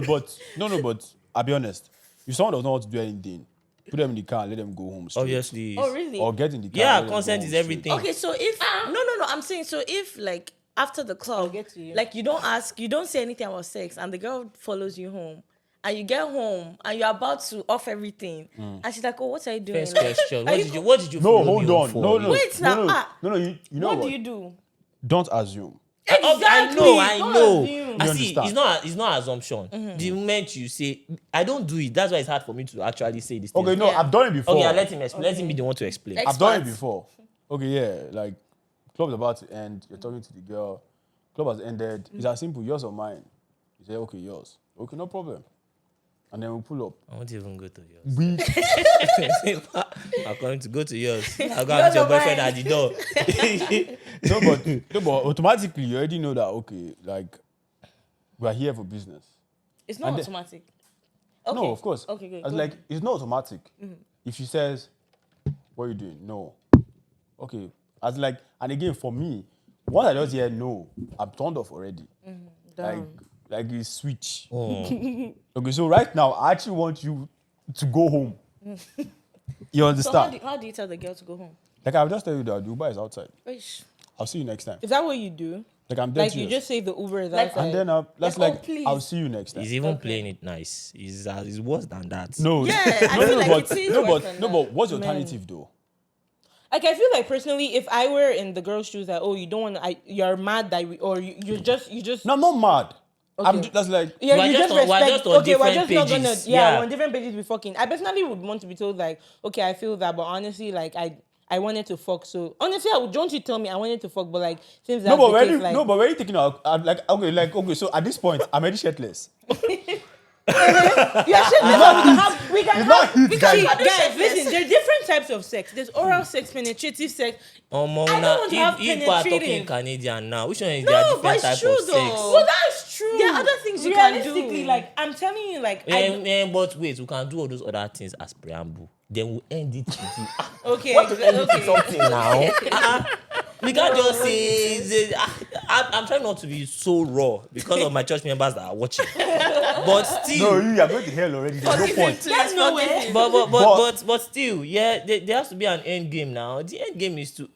But I'll be honest. If someone does not want to do anything, put them in the car and let them go home straight. Obviously. Oh, really? Or get in the car. Yeah, and let them consent go is home everything. Okay, so if no, I'm saying so if like after the club, get to you. like you don't say anything about sex, and the girl follows you home, and you get home and you're about to off everything, and she's like, "Oh, what are you doing?" First Like, question. are What did you No, follow hold me home on. for? No. Wait, now, You know What what? do you do? Don't assume. I Exactly, know. I don't know. assume. I You see. understand? It's not assumption. The moment you say, I don't do it. That's why it's hard for me to actually say this. Okay, thing. no, Yeah. I've done it before. Okay, I'll let him explain. Let him be the one to explain. Like- I've done it Experts. before. Okay, yeah, like club's about to end. You're talking to the girl. Club has ended. It's as simple. Yours or mine. You say, okay, yours. Okay, no problem. And then we pull up. I won't even go to yours. We I'm going to go to yours. I'll go and meet your boyfriend at the door. no, but automatically you already know that. Okay, like we are here for business. it's not And the- automatic. No, of course. Okay, good. As Go like it's not automatic. If she says, "What are you doing?" No. Okay. As like, and again for me, once I just hear no, I'm turned off already. Like you switch. Oh. Okay, so right now I actually want you to go home. You So understand? how do you tell the girl to go home? Like I'll just tell you that the Uber is outside. Ish. I'll see you next time. Is that what you do? Like I'm dead Like you serious. just say the Uber is Like- outside. And then that's Like, oh, like please. I'll see you next time. He's even playing it nice. He's worse than that. No, Yeah, I feel like but it is no, worse but than no, that. but what's the alternative though? Like I feel like personally, if I were in the girl's shoes, that you don't want, you're mad that you just. No, I'm not mad. Okay. That's like Yeah, We're you just just on- we're respect. just on Okay, we're different just not gonna. pages. Yeah, Yeah. we're on different pages. We fucking. I personally would want to be told like, okay, I feel that, but honestly, like I wanted to fuck. So honestly, don't you tell me I wanted to fuck, but like since that's no, but the case, when like no, but when you taking out, I'm like okay. So at this point, I'm already shirtless. yeah, shit. We can It's not have. heat, We guys. can, guys, listen. There's different types of sex. There's oral sex, penetrative sex. I don't want to have if people are talking penetrative. Canadian now, which one is their No, but different it's type true of sex? though. Well, that's true. There are other things you can do. Realistically, like I'm telling you, like But wait, we can do all those other things as preamble. Then we'll end it with you. okay, What to end it with okay. something now? We can't just say. I'm trying not to be so raw because of my church members that are watching. But No, still, you are going to hell already. There's no point. There's no way. but still, yeah, there has to be an end game now. The end game is to.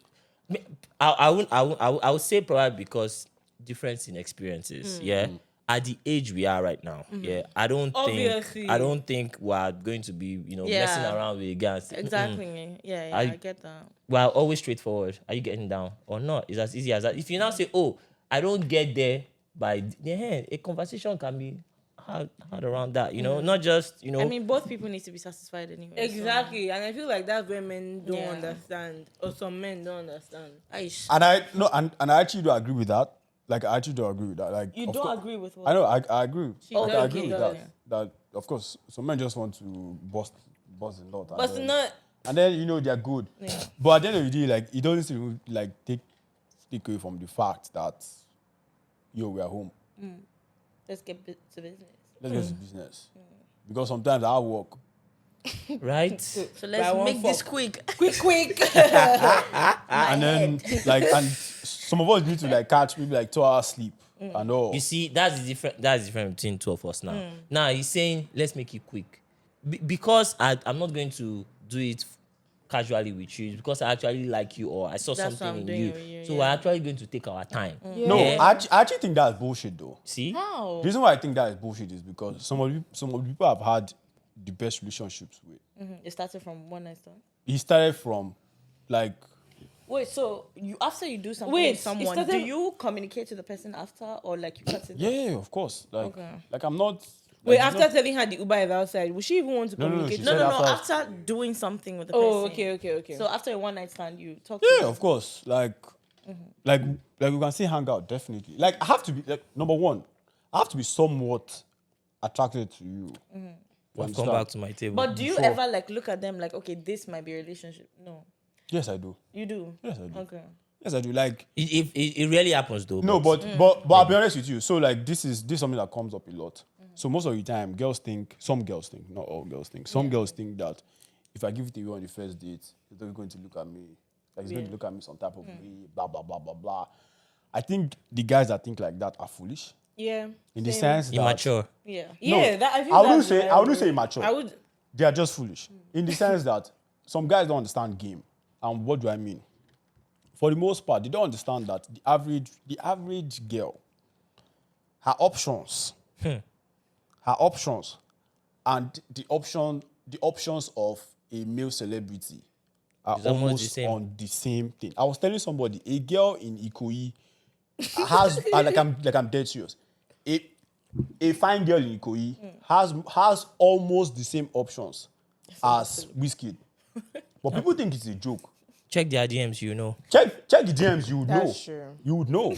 I would say probably because difference in experiences. Yeah, at the age we are right now. Yeah, I don't Obviously. think we are going to be Yeah. messing around with guys. Exactly. Yeah, I- I get that. We are always straightforward. Are you getting down or not? It's as easy as that. If you now say, "Oh, I don't get there," by the end, a conversation can be hard around that. Not just I mean, both people need to be satisfied anyway. Exactly, and I feel like that's where men don't Yeah. understand, or some men don't understand. So, Aish. And I actually do agree with that. Like I actually do agree with that. Like You of don't course- agree with what? I know. I agree. does, I agree she with does. that. That of course, some men just want to bust the nut. and But then- not. And then they're good. Yeah. But at the end of the day, like it doesn't seem like take away from the fact that we are home. Let's get to business. Let's get to business. Because sometimes I work. right. So By let's one make this fuck. quick. Quick. And then and some of us need to like catch maybe like 2 hours sleep and all. You see, that's the difference between two of us now. Now he's saying, let's make it quick. Because I'm not going to do it casually with you. It's because I actually like you or I saw That's what something I'm in doing you. with you, So yeah. we're actually going to take our time. No, Yeah. I actually think that's bullshit though. See? How? The reason why I think that is bullshit is because some of the people have had the best relationships with. It started from one night stand. He started from like Wait, so after you do something Wait, with someone, it do started- you communicate to the person after, or like you cut it? yeah, of course. Okay. Like I'm not. Wait, like, after it's not- telling her the Uber is outside, would she even want to No, communicate? she No, said no, no. after- After doing something with the Oh, person. okay. So after a one night stand, you talk. Yeah, to of course. Like we can still hang out definitely. Like I have to be like number one. I have to be somewhat attracted to you. You Come understand? back to my table. But do you Before- ever like look at them like, okay, this might be a relationship? No, Yes, I do. you do. Yes, I do. Okay. Yes, I do. Like it really happens though. no, but I'll be honest with you. So like this is something that comes up a lot. So most of the time, some girls think, not all girls think. Some girls think that if I give it away on the first date, he's not going to look at me. Like he's going to look at me some type of way, blah blah blah blah blah. I think the guys that think like that are foolish Yeah. in the same. sense that Immature. Yeah. Yeah, that I feel I wouldn't that's say the I wouldn't right say word. immature. I would. They are just foolish in the sense that some guys don't understand game. And what do I mean? For the most part, they don't understand that the average girl, her options, and the options of a male celebrity are It's almost almost the same. on the same thing. I was telling somebody, a girl in Ikoyi has like I'm dead serious. A fine girl in Ikoyi has almost the same options as Wizkid. But people think it's a joke. Check their DMs, Check the DMs, you would know. That's true. You would know.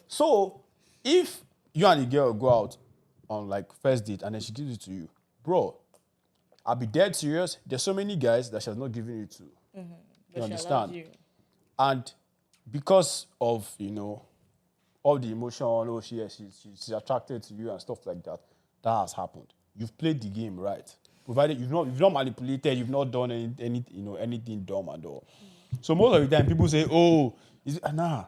So if you and a girl go out on like first date and then she gives it to you, bro, I'll be dead serious. There's so many guys that she has not given it to. You understand? You. And because of all the emotion, she's attracted to you and stuff like that, that has happened. You've played the game right, provided you've not manipulated, you've not done anything dumb and all. So most of the time, people say, "Oh, nah,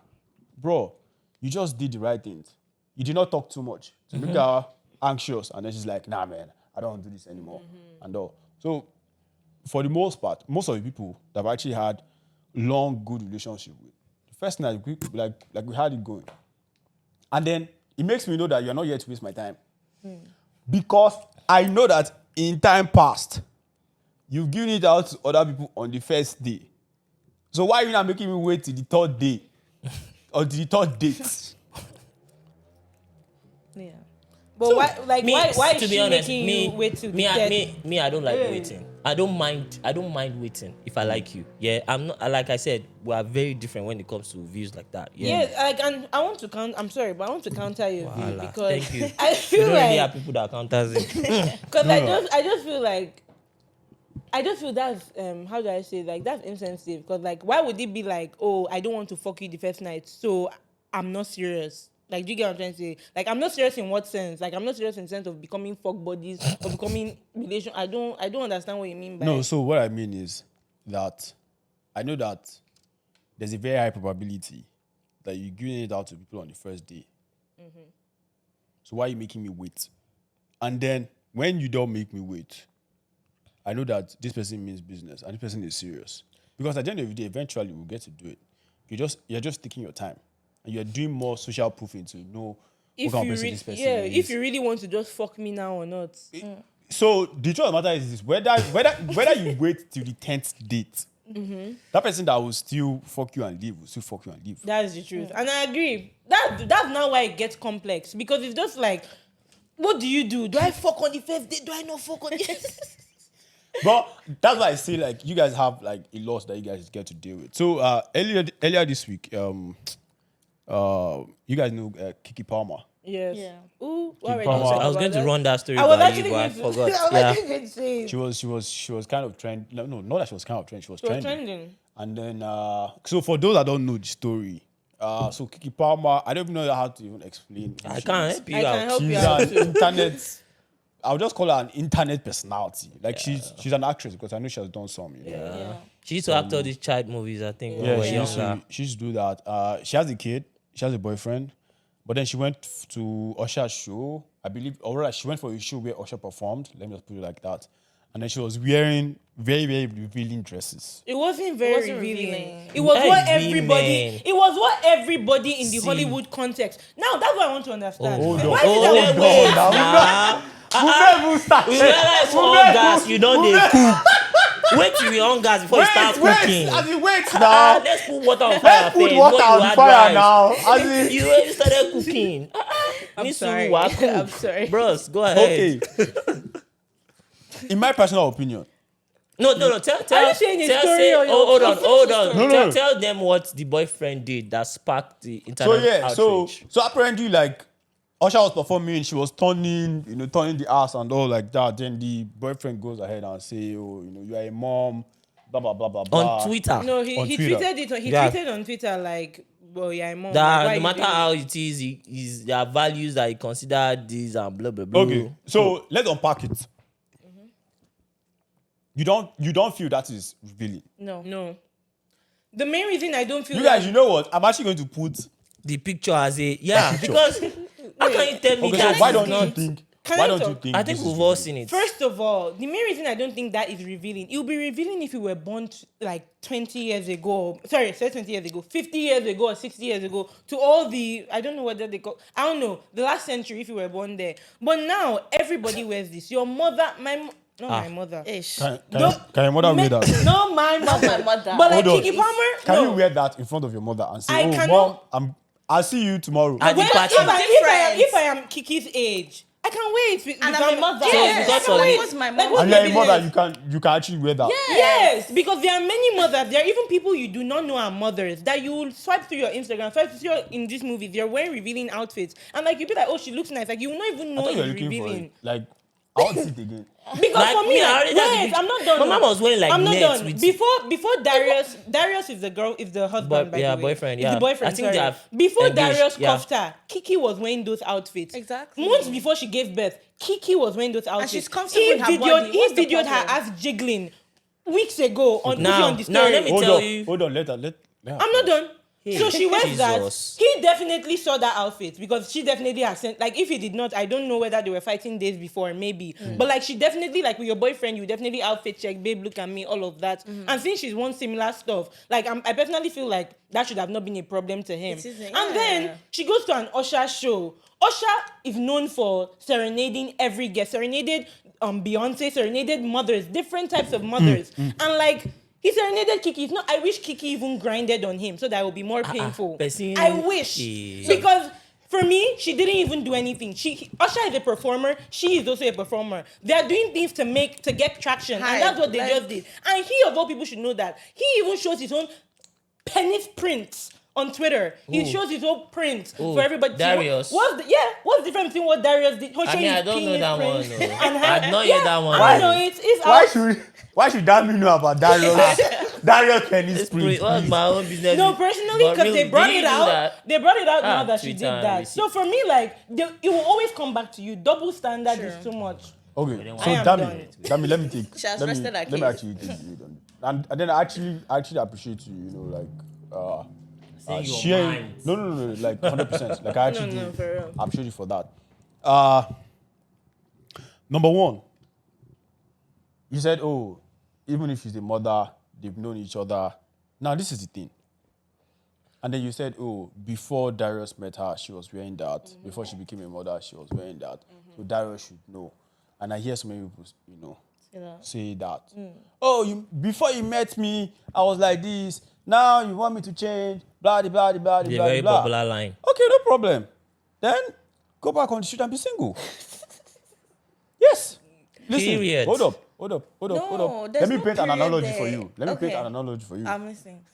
bro, you just did the right things. You did not talk too much to make her anxious." And then she's like, "Nah, man, I don't want to do this anymore," and all. So for the most part, most of the people that I've actually had long, good relationship with, the first night we had it going, and then it makes me know that you're not here to waste my time, because I know that in time past, you've given it out to other people on the first day, So why are you not making me wait till the third day? Or the third date? Yeah. But why? Like Me, why is to be she honest, making me, you wait till me, the I, third? me, I don't like Hey. waiting. I don't mind waiting if I like you. Yeah, I'm not. Like I said, we are very different when it comes to views like that. Yeah. Yeah, like, and I want to count. I'm sorry, but I want to counter your view Voila. because Thank you. I We feel don't really have like people that counters it. because I just feel like I just feel that's how do I say, like, that's insensitive, because like why would it be like, oh, I don't want to fuck you the first night, so I'm not serious. Like, do you get what I'm trying to say? Like, I'm not serious in what sense? Like, I'm not serious in the sense of becoming fuck buddies or becoming relation. I don't understand what you mean by No, so what I mean is that I know that there's a very high probability that you're giving it out to people on the first day. So why are you making me wait? And then when you don't make me wait, I know that this person means business and this person is serious. Because at the end of the day, eventually we'll get to do it. You're just taking your time. And you're doing more social proofing to know if what kind you of person really, this person yeah, is. if you really want to just fuck me now or not. So the truth of the matter is this: whether you wait till the 10th date, that person that will still fuck you and leave will still fuck you and leave. That's the truth. And I agree. That's not why it gets complex. Because it's just like, what do you do? Do I fuck on the first day? Do I not fuck on the But that's why I say, like, you guys have like a loss that you guys get to deal with. So earlier this week, you guys know Keke Palmer. Yes. Yeah. Ooh, Palmer. I was going to run that story I was by actually you, but I going to, forgot. I was Yeah. actually going to say it. She was kind of trend. No, not that she was kind of trend. She was It was trending. trending. And then so for those that don't know the story, so Keke Palmer, I don't even know how to even explain. who I she can't is. help you I can out. help you She's out an too. internet. I'll just call her an internet personality. Like she's an actress because I know she has done some. You know? Yeah. She used to act all these child movies, I think, when we were younger. she used to do that. She has a kid. She has a boyfriend. But then she went to Usher's show, I believe, or rather, she went for a show where Usher performed. Let me just put it like that. And then she was wearing very, very revealing dresses. It wasn't very wasn't revealing. revealing. It was what Hey, everybody. man. It was what everybody in the See. Hollywood context. Now that's what I want to understand. Hold on. Why is it Oh, that wait, now. we realize for all gas, you don't dey cook. Wait till we on gas before you start cooking. As in wait now. Let's put water on fire Let's put first. water Before you on add fire rice. now. As in, You already started cooking. I'm Me sorry. too, wa cook. I'm sorry. Bros, go ahead. okay. In my personal opinion, No. Tell. you saying a tell, story say, or your hold on. No. Tell them what the boyfriend did that sparked the so internet yeah, outrage. so apparently like Usher was performing, she was turning the ass and all like that. Then the boyfriend goes ahead and say, oh, you are a mom, blah blah blah blah blah. On Twitter. No, On he Twitter. tweeted it. He Yeah. tweeted on Twitter like, "Well, yeah, mom. That like, no why matter you doing how it?" it is their values that he considered this and blah blah blah. Okay, so let's unpack it. You don't feel that is revealing. No. The main reason I don't feel You guys, you know what? I'm actually going to put. The picture as a picture. because how can you tell me Okay, that so why is don't not? you think? Can Why I don't you talk? think? I think this is we've all revealing? seen it. First of all, the main reason I don't think that is revealing, it will be revealing if you were born like 20 years ago. Sorry, say 20 years ago, 50 years ago, or 60 years ago. To all the, I don't know what they call. I don't know the last century if you were born there. But now everybody wears this. Your mother, my mother. Ish. Can your mother wear that? No, my Not mother. my mother. But like Hold on. Keke Palmer, Can no. you wear that in front of your mother and say, I "Oh, cannot- mom, I'll see you tomorrow"? At the Well, party. if I am Kiki's age, I can wait with And with I'm my a mother. So Yes, because I can of wait. it- What's my Like, mom? what's And my you're a mother, business? you can actually wear that. Yes, because there are many mothers. There are even people you do not know are mothers that you will swipe through your Instagram, swipe through in these movies. They're wearing revealing outfits, and like you'll be like, "Oh, she looks nice." Like you will not even I know thought you were it's looking for revealing. it. Like, I want to see it again. Because Like for me, me, I like, already have the wait, picture. I'm not done. My mom was wearing, like, I'm not nets done. with- Before Darius is the girl, is the husband, by yeah, the way. boyfriend, Is yeah. the boyfriend. I think sorry. they have Before engaged, Darius yeah. cuffed her, Keke was wearing those outfits. Exactly. Months before she gave birth, Keke was wearing those outfits. she's comfortable in her body. He What's the videoed her problem? as jiggling weeks ago on Now- on the story. now let me tell you. Hold on, let her I'm not done. So she wears Jesus. that. He definitely saw that outfit because she definitely has sent. Like, if he did not, I don't know whether they were fighting days before, maybe. But like, she definitely, like with your boyfriend, you definitely outfit check, babe, look at me, all of that. And since she's won similar stuff, like I personally feel like that should have not been a problem to him. It isn't, And then yeah. she goes to an Usher show. Usher is known for serenading every guest. Serenaded Beyonce, serenaded mothers, different types of mothers, and like. He serenaded Keke. It's not. I wish Keke even grinded on him so that it would be more painful. person- I wish because for me, she didn't even do anything. Usher is a performer. She is also a performer. They are doing things to get traction, and that's what they just did. And he of all people should know that. He even shows his own penis prints on Twitter. He shows his own prints for everybody. Darius. What's the difference between what Darius did? I don't know that one. And I've not heard that one. I know it's Why should Dami know about Darius? Darius penis print. What's my own business? No, personally, But because really, they brought did you it do out. that? They brought it out now that she Twitter did and that. receipt. So for me, like, it will always come back to you. Double standard is too much. Okay, then so why- I am Dami, let me take. She has let me, rested her let me case. actually take the lead on it. And then I actually appreciate you. You know, like Say your sharing. mind. No, like 100%. Like I actually No, do for real. appreciate you for that. Number one, you said, oh, even if she's a mother, they've known each other. Now this is the thing. And then you said, oh, before Darius met her, she was wearing that. Mm-hmm. Before she became a mother, she was wearing that. So Darius should know. And I hear so many people, say that. Oh, before you met me, I was like this. Now you want me to change. Blah, blah, blah, blah, The blah, very blah. popular line. Okay, no problem. Then go back on the street and be single. Yes. Listen, Period. hold up. Let there's me no paint an period analogy for there. you. Let me paint Okay. an analogy for you. I'm listening.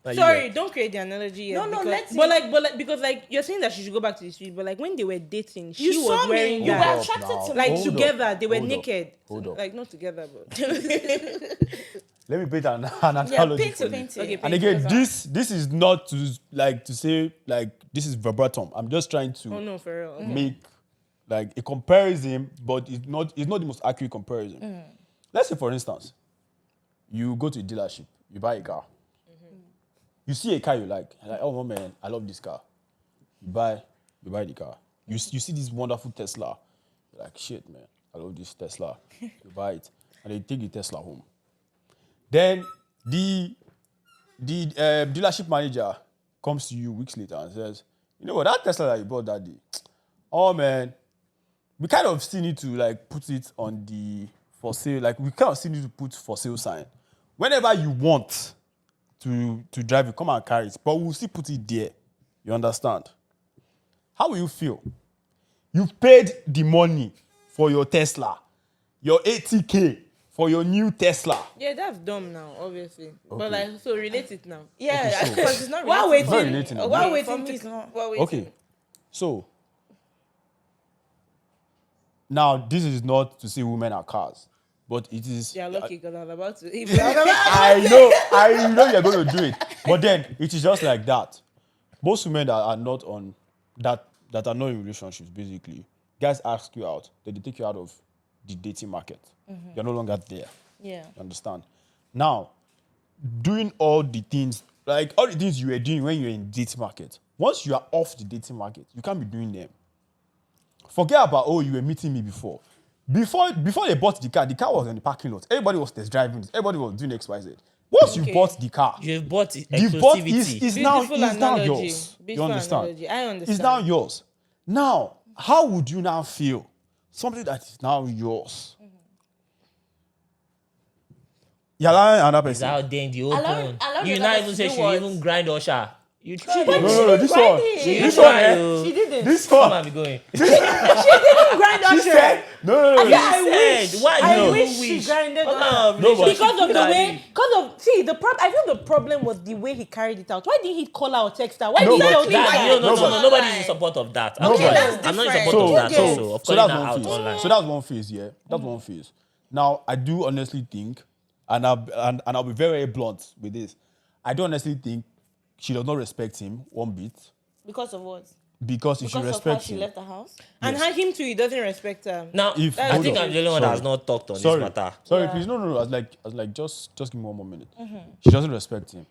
Like, Sorry, don't create the analogy yet. No, because, let's but see. like, because like you're saying that she should go back to the street, but like when they were dating, she You was saw wearing me. You that. were attracted to Like me. Hold up, together, they were hold up, naked. hold up. Like not together, but Let me paint an analogy paint for it, you. paint it. Okay, And paint again, it. this is not to say like this is verbatim. I'm just trying to Oh no, for real. Okay. make like a comparison, but it's not the most accurate comparison. Let's say, for instance, you go to a dealership, you buy a car, you see a car you like, you're like, oh man, I love this car. You buy the car. You see this wonderful Tesla, you're like, shit, man, I love this Tesla. You buy it, and you take the Tesla home. Then the dealership manager comes to you weeks later and says, you know what, that Tesla that you bought that day, oh man, we kind of still need to like put it on the for sale, like we kind of still need to put for sale sign. Whenever you want to drive it, come and carry it, but we'll still put it there. You understand? How will you feel? You've paid the money for your Tesla, your 80K for your new Tesla. Yeah, that's dumb now, obviously. But Okay. like, so relate it now. Yeah, so- because it's not While related. waiting, Not relating now. while For waiting, me, it's not. while waiting. Okay, so now this is not to say women are cars, but it is. You're lucky because I was about to. I know you're going to do it, but then it is just like that. Most women that are not on that are not in relationships, basically, guys ask you out, then they take you out of the dating market. You're no longer there. Yeah. You understand? Now, doing all the things you were doing when you were in dating market, once you are off the dating market, you can't be doing them. Forget about, oh, you were meeting me before. Before they bought the car was in the parking lot. Everybody was test driving it. Everybody was doing XYZ. Once you bought the car, You've bought the bought is exclusivity. now yours. You Beautiful understand? analogy. I understand. It's now yours. Now, how would you now feel? Something that is now yours. You're allowing another It's person. out there in the open. allow You the not other even to say do she what? even grind Usher. You try. No, this one. You This try, one, eh? oh. She didn't. This Come one. and be going. grind She Usher. said, no. I wish. Why I you wish wish? she grinded What on kind her. of No, but- relationship Because of could the that way, be? I feel the problem was the way he carried it out. Why didn't he call her or text her? Why No, did he but- tell That, her? no, but- nobody's in support of that. I'm, Okay, not, that's I'm not in different. support of that So also. Of that's calling her one out phase. online. So that's one phase, yeah. That's one phase. Now, I do honestly think, and I'll be very, very blunt with this. I do honestly think she does not respect him one bit, Because of what? because if she Because of how respects she him, left the house? And him too, he doesn't respect her. Now, If- I hold think on. I'm the only one that has Sorry. not talked on sorry, this matter. sorry, Yeah. please, no. I was like, just give me one more minute. She doesn't respect him.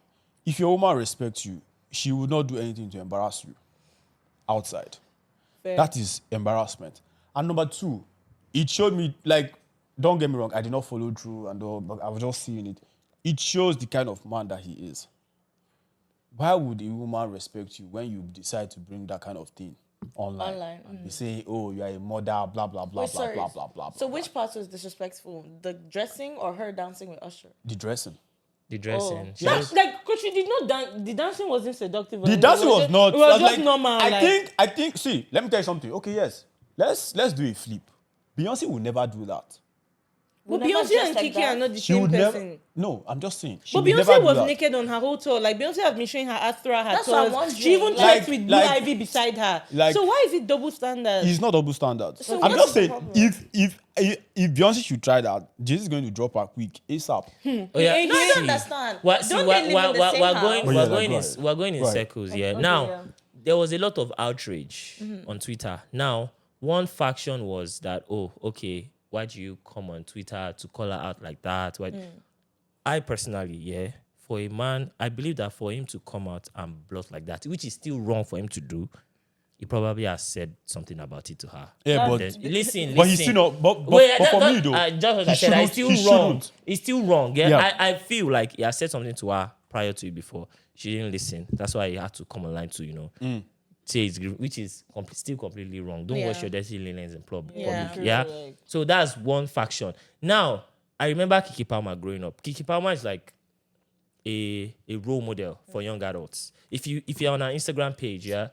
If your woman respects you, she would not do anything to embarrass you outside. Fair. That is embarrassment. And number two, it showed me, like, don't get me wrong, I did not follow through and all, but I was just seeing it. It shows the kind of man that he is. Why would a woman respect you when you decide to bring that kind of thing online? And be saying, oh, you are a mother, blah, blah, blah, Wait, blah, sorry. blah, blah, blah, So blah. which part was disrespectful? The dressing or her dancing with Usher? The dressing. The dressing. Oh. She Yes. just- Like, cause she did not dance. The dancing wasn't seductive. The dancing was not. It was I just like, normal. I think. See, let me tell you something. Okay, yes. Let's do a flip. Beyonce will never do that. But never Beyonce dress and like Keke that. are not the She same would person. never. No, I'm just saying. She But would never Beyonce do was that. naked on her whole tour. Like Beyonce has been showing her ass throughout her That's what I'm tours. She even wondering. checked Like- with Blue like- Ivy beside her. like- So why is it double standard? It's not double standard. So I'm what's just the saying, problem? if Beyonce should try that, Jesus is going to drop her quick ASAP. Oh, yeah. No, I No, I See, don't understand. What, see, Don't we're, they live in the we're, same we're house? going, Oh, we're yeah, going go in, ahead. we're going in Go ahead. circles. Yeah. Okay, Now, yeah. there was a lot of outrage on Twitter. Now, one faction was that, oh, okay, why do you come on Twitter to call her out like that? Why? I personally, yeah, for a man, I believe that for him to come out and bluff like that, which is still wrong for him to do, he probably has said something about it to her. Yeah, And but then- listen, but he's still not. But Wait, for me though, just what he I said, it's shouldn't- still he wrong. shouldn't. It's still wrong. Yeah, Yeah. I feel like he has said something to her prior to it before. She didn't listen. That's why he had to come online to, say it's which is still completely wrong. Don't wash Yeah. your dirty linens in public. Yeah. Yeah. So that's one faction. Now, I remember Keke Palmer growing up. Keke Palmer is like a role model for young adults. If you're on her Instagram page, yeah,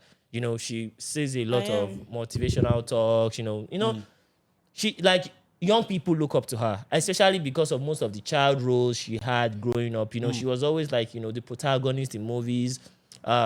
she says a lot of motivational talks, she like young people look up to her, especially because of most of the child roles she had growing up. She was always like, the protagonist in movies,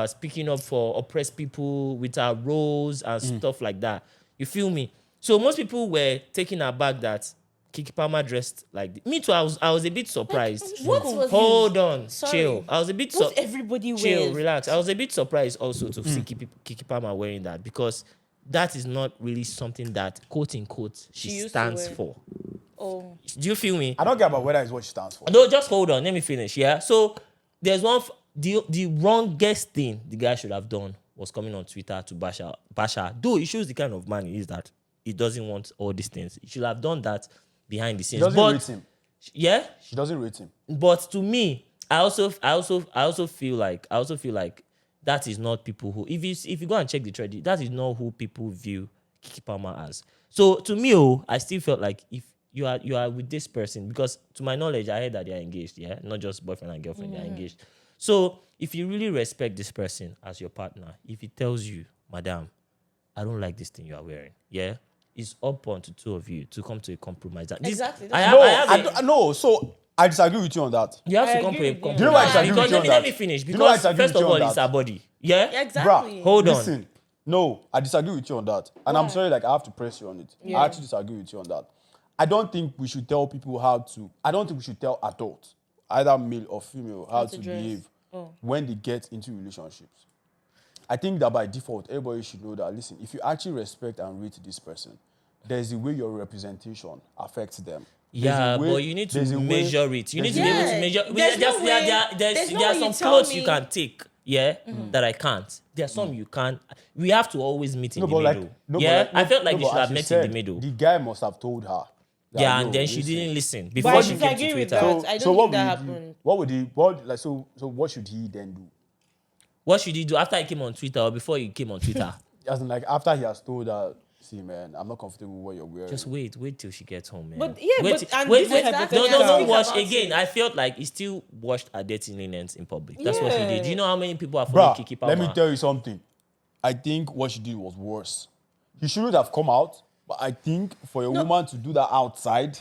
speaking up for oppressed people with her roles and stuff like that. You feel me? So most people were taken aback that Keke Palmer dressed like this. Me too, I was a bit surprised. What was Hold on, Sorry. chill. I was a bit What everybody chill, wears. relax. I was a bit surprised also to see Keke Palmer wearing that because that is not really something that, quote unquote, she used to stands wear. for. Oh, Do you feel me? I don't care about whether it's what she stands for. No, just hold on. Let me finish. Yeah. So there's one. The wrongest thing the guy should have done was coming on Twitter to bash her. Though it shows the kind of man he is that he doesn't want all these things. He should have done that behind the She scenes. doesn't rate him. Yeah. She doesn't rate him. But to me, I also feel like that is not people who if you go and check the thread, that is not who people view Keke Palmer as. So to me, I still felt like if you are with this person, because to my knowledge, I heard that they are engaged, yeah, not just boyfriend and girlfriend, they are engaged. So if you really respect this person as your partner, if he tells you, madam, I don't like this thing you are wearing, yeah, it's up on to two of you to come to a compromise. Exactly. I That's have a- No, so I disagree with you on that. You have I to come agree to a with you. compromise. Do you know why I disagree Because with you on let that? me finish. Do you know why I Because disagree first with of you all, on it's that? our body. Yeah? exactly. Hold on. Listen, no, I disagree with you on that. And I'm sorry, like I have to press you on it. I actually disagree with you on that. I don't think we should tell people I don't think we should tell adults, either male or female, how to dress. behave when they get into relationships. I think that by default, everybody should know that, listen, if you actually respect and rate this person, there's a way your representation affects them. There's Yeah, a way- but you need to there's a way- measure it. You need to be Yeah. able to measure. There's no way- there's no There are way some you tell clothes you me- can take, yeah, that I can't. There are some you can't. We have to always meet in the middle. I felt like you should as have met said, in the middle. The guy must have told her. that, Yeah, "Yo, and then she listen." didn't listen But before I she came to disagree with Twitter. that. I don't think that happened. What would he? What like so? So what should he then do? What should he do after he came on Twitter or before he came on Twitter? As in, like after he has told her, see, man, I'm not comfortable with what you're wearing. Just wait till she gets home, man. But yeah, wait, but- and wait, this wait. is No, hypothetical. don't Speak wash about again. it. I felt like he still washed her dirty linens in public. That's what he did. Yeah. Do you know how many people are following Bruh, Keke Palmer? let me tell you something. I think what she did was worse. He shouldn't have come out, but I think for a woman to do that outside,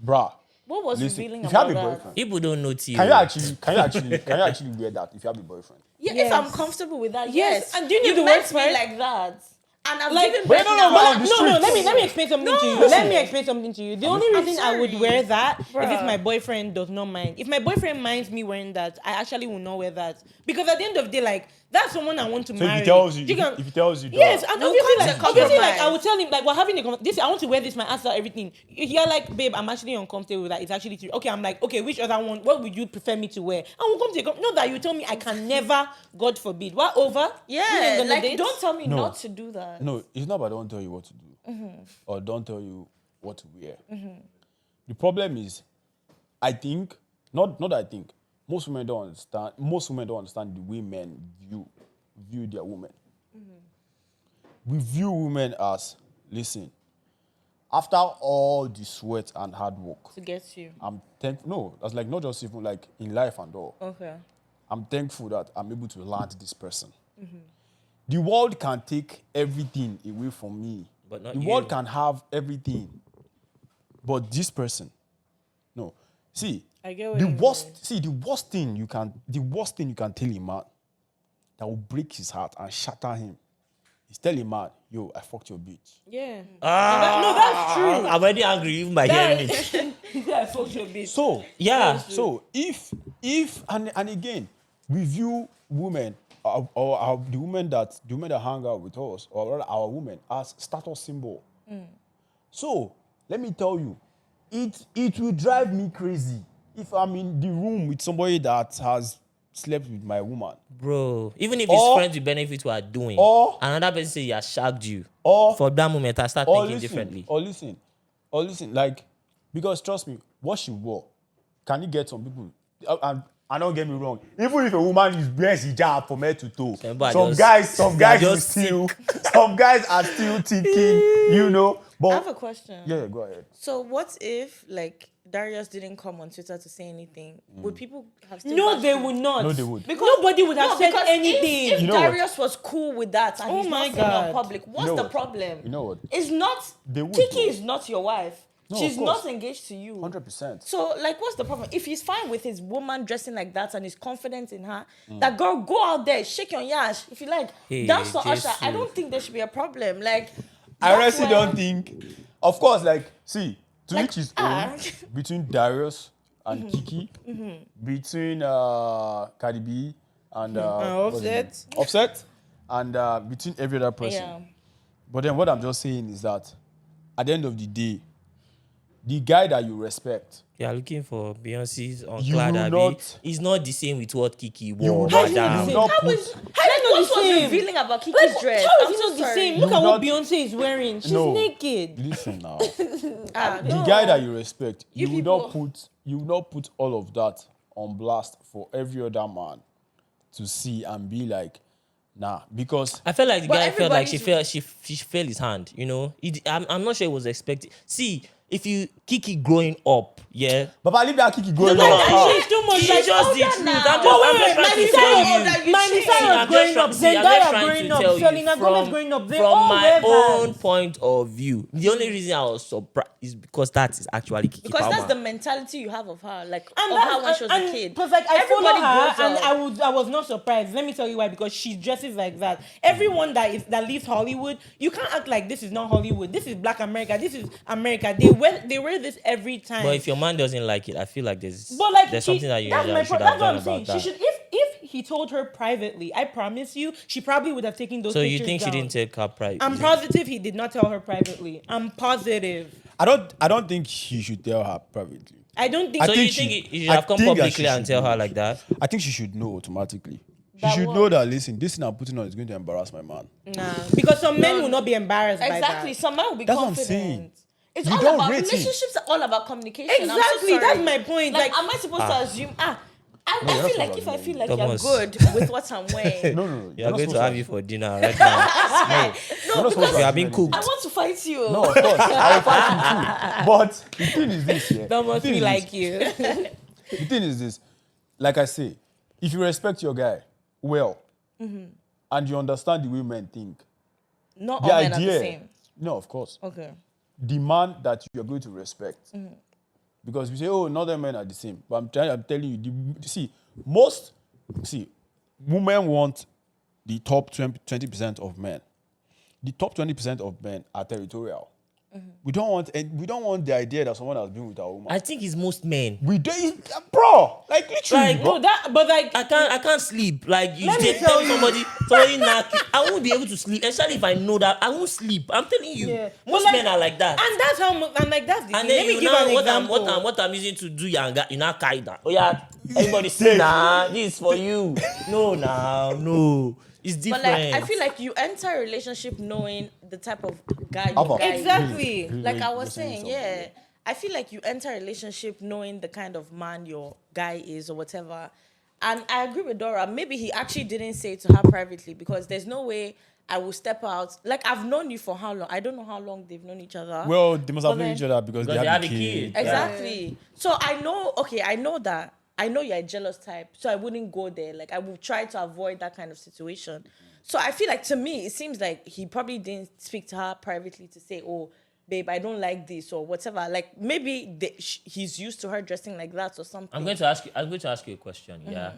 bruh. What was Listen, revealing if you have about a that? boyfriend, People don't know T. can you actually wear that if you have a boyfriend? Yeah, Yes. if I'm comfortable with that, Yes. yes. And do you know You the met worst me part? like that, and I've Like, given but birth no, now. no, but on the No, streets. let me explain something to you. No. Let me explain something to you. The only reason I would sorry. wear that is if Bruh. my boyfriend does not mind. If my boyfriend minds me wearing that, I actually will not wear that. Because at the end of the day, like, that's someone I want to So marry. if he tells you, can- if he tells you, Yes, that, and No obviously, concept, like, obviously, like, I compromise. would tell him, like, we're having a this. I want to wear this, my answer, everything. You're like, babe, I'm actually uncomfortable with that. It's actually true. Okay, I'm like, okay, which other one? What would you prefer me to wear? And we'll come to not that you tell me I can never, God forbid, what over? Yeah, Gonna like date? don't tell me No. not to do that. no, it's not about don't tell you what to do or don't tell you what to wear. The problem is, I think not that I think most women don't understand. Most women don't understand the way men view their women. We view women as, listen, after all the sweat and hard work, To get you. I'm thankful. No, that's like not just even like in life and all. Okay. I'm thankful that I'm able to land this person. The world can take everything away from me. But not the you. world can have everything. But this person, no. See, I get what the you worst, see, the worst thing you can tell a man that will break his heart and shatter him is tell a man, yo, I fucked your bitch. Yeah. No, that's true. I'm already angry even by hearing it. Yeah, fuck your bitch. So, Yeah. so if and again, we view women or the women that hang out with us, or rather our women, as status symbol. So let me tell you, it will drive me crazy if I'm in the room with somebody that has slept with my woman. Bro, even if Or- it's friends with benefits we are doing, or- another person say he has shagged you, Or for that moment I start or thinking listen, differently. or listen, like, because trust me, what she wore, can you get some people? And don't get me wrong, even if a woman is wears hijab from head to toe, Remember, some just- guys they are will just still, some guys are still thinking, you know. But I have a question. yeah, go ahead. So what if like Darius didn't come on Twitter to say anything? Would people have still No, bashed they him? would not. No, they would. Because nobody would have No, said because anything. If You know what? Darius was cool with that and Oh he's my not saying it God. on public, what's know the what? problem? You know what? It's not. They would, Keke though. is not your wife. No, She's of course. not engaged to you. 100%. So, like, what's the problem? If he's fine with his woman dressing like that and he's confident in her, that girl, go out there, shake your yash. If you like, Hey, dance for Jesus. Usher. I don't think there should be a problem. Like, I that's honestly where- don't think. Of course, like, see, to Like, each his ah. own. Between Darius and Keke, between Cardi B and what's his name? Offset, and between every other person. Yeah. But then what I'm just saying is that at the end of the day, the guy that you respect, You are looking for Beyonce's on You Cloud will Abby. not- It's not the same with what Kiki you wore, will not, you madam. will not How put. is what was same. revealing about Keke's Like, dress? how I'm is it so not the sorry. same? You Look at will what not- Beyonce is wearing. She's No. naked. Listen now. Ah, The no. guy that you respect, You you will not put all of that on blast for every other man to see and be like, nah, because I felt like the But guy felt like everybody's- she felt his hand, you know. I'm not sure he was expecting. See, if you Kiki growing up, yeah. Baba leave that Kiki going No, on. no, She's too much it's like just the older truth. now. I'm But just trying to tell you. Miley See, Cyrus I'm growing just up, trying- see, I'm just Zendaya trying growing to up, tell you Selena Gomez from- growing up. They from all my wear own Vans. point of view. The only reason I was surprised is because that is actually Kiki Because Palmer. that's the mentality you have of her, like And of her when she was a kid. Because like I follow Everybody her, grows and up. I was not surprised. Let me tell you why. Because she dresses like that. Everyone that leaves Hollywood, you can't act like this is not Hollywood. This is Black America. This is America. They wear this every time. But if your man doesn't like it, I feel like there's But something that you that's my should that's have what done I'm saying. about that. She should if he told her privately, I promise you, she probably would have taken those So pictures you think down. she didn't take her pride? I'm positive he did not tell her privately. I'm positive. I don't think he should tell her privately. I don't think I So think you think she- you should I have come think that publicly she and should tell her know. like that? I think she should know automatically. She That should what? know that, listen, this thing I'm putting on is going to embarrass my man. Nah, because some men will not be embarrassed by Exactly. that. Some men will be That's what I'm confident. saying. It's You all don't about rate it. relationships. Are all about communication. I'm so Exactly, sorry. that's my point. Like, Like- am I supposed to assume? I you're not feel like supposed if to I feel like Thomas. you're good with what I'm wearing, No. We you're are not going supposed to have you for dinner right now. You're not supposed to You are assume being anything. cooked. I want to fight you. No, of course. I will fight you too. But the thing is this, yeah. That must The thing be is like this. you. The thing is this. Like I say, if you respect your guy well, and you understand the way men think, Not the all men are idea. the same. No, of course. Okay. The man that you are going to respect. Because we say, oh, not all men are the same. But I'm telling you, women want the top 20% of men. The top 20% of men are territorial. We don't want the idea that someone has been with a woman. I think it's most men. We don't, bro. Like literally, Like, bro. But like I can't sleep. Like you Let me tell tell somebody knock you, I won't be able to sleep. Especially if I know that I won't sleep. I'm telling you. Yeah. Most But like- men are like that. and that's how and like that's the And thing. then Let me you give know an example. what I'm using to do yanga, you now carry that. Oh yeah, everybody see nah, this is for you. No. It's different. But like, I feel like you enter a relationship knowing the type of guy Alpha. your guy is. Exactly. Like I was You're saying saying, yeah. I feel like you enter a relationship knowing the kind of man your guy is or whatever. And I agree with Dora. Maybe he actually didn't say it to her privately because there's no way I will step out. Like, I've known you for how long? I don't know how long they've known each other. Well, they must have But known then- each other because they have a kid. Exactly. So I know, I know that. I know you're a jealous type, so I wouldn't go there. Like, I would try to avoid that kind of situation. So I feel like, to me, it seems like he probably didn't speak to her privately to say, oh, babe, I don't like this or whatever. Like, maybe he's used to her dressing like that or something. I'm going to ask you a question. Yeah.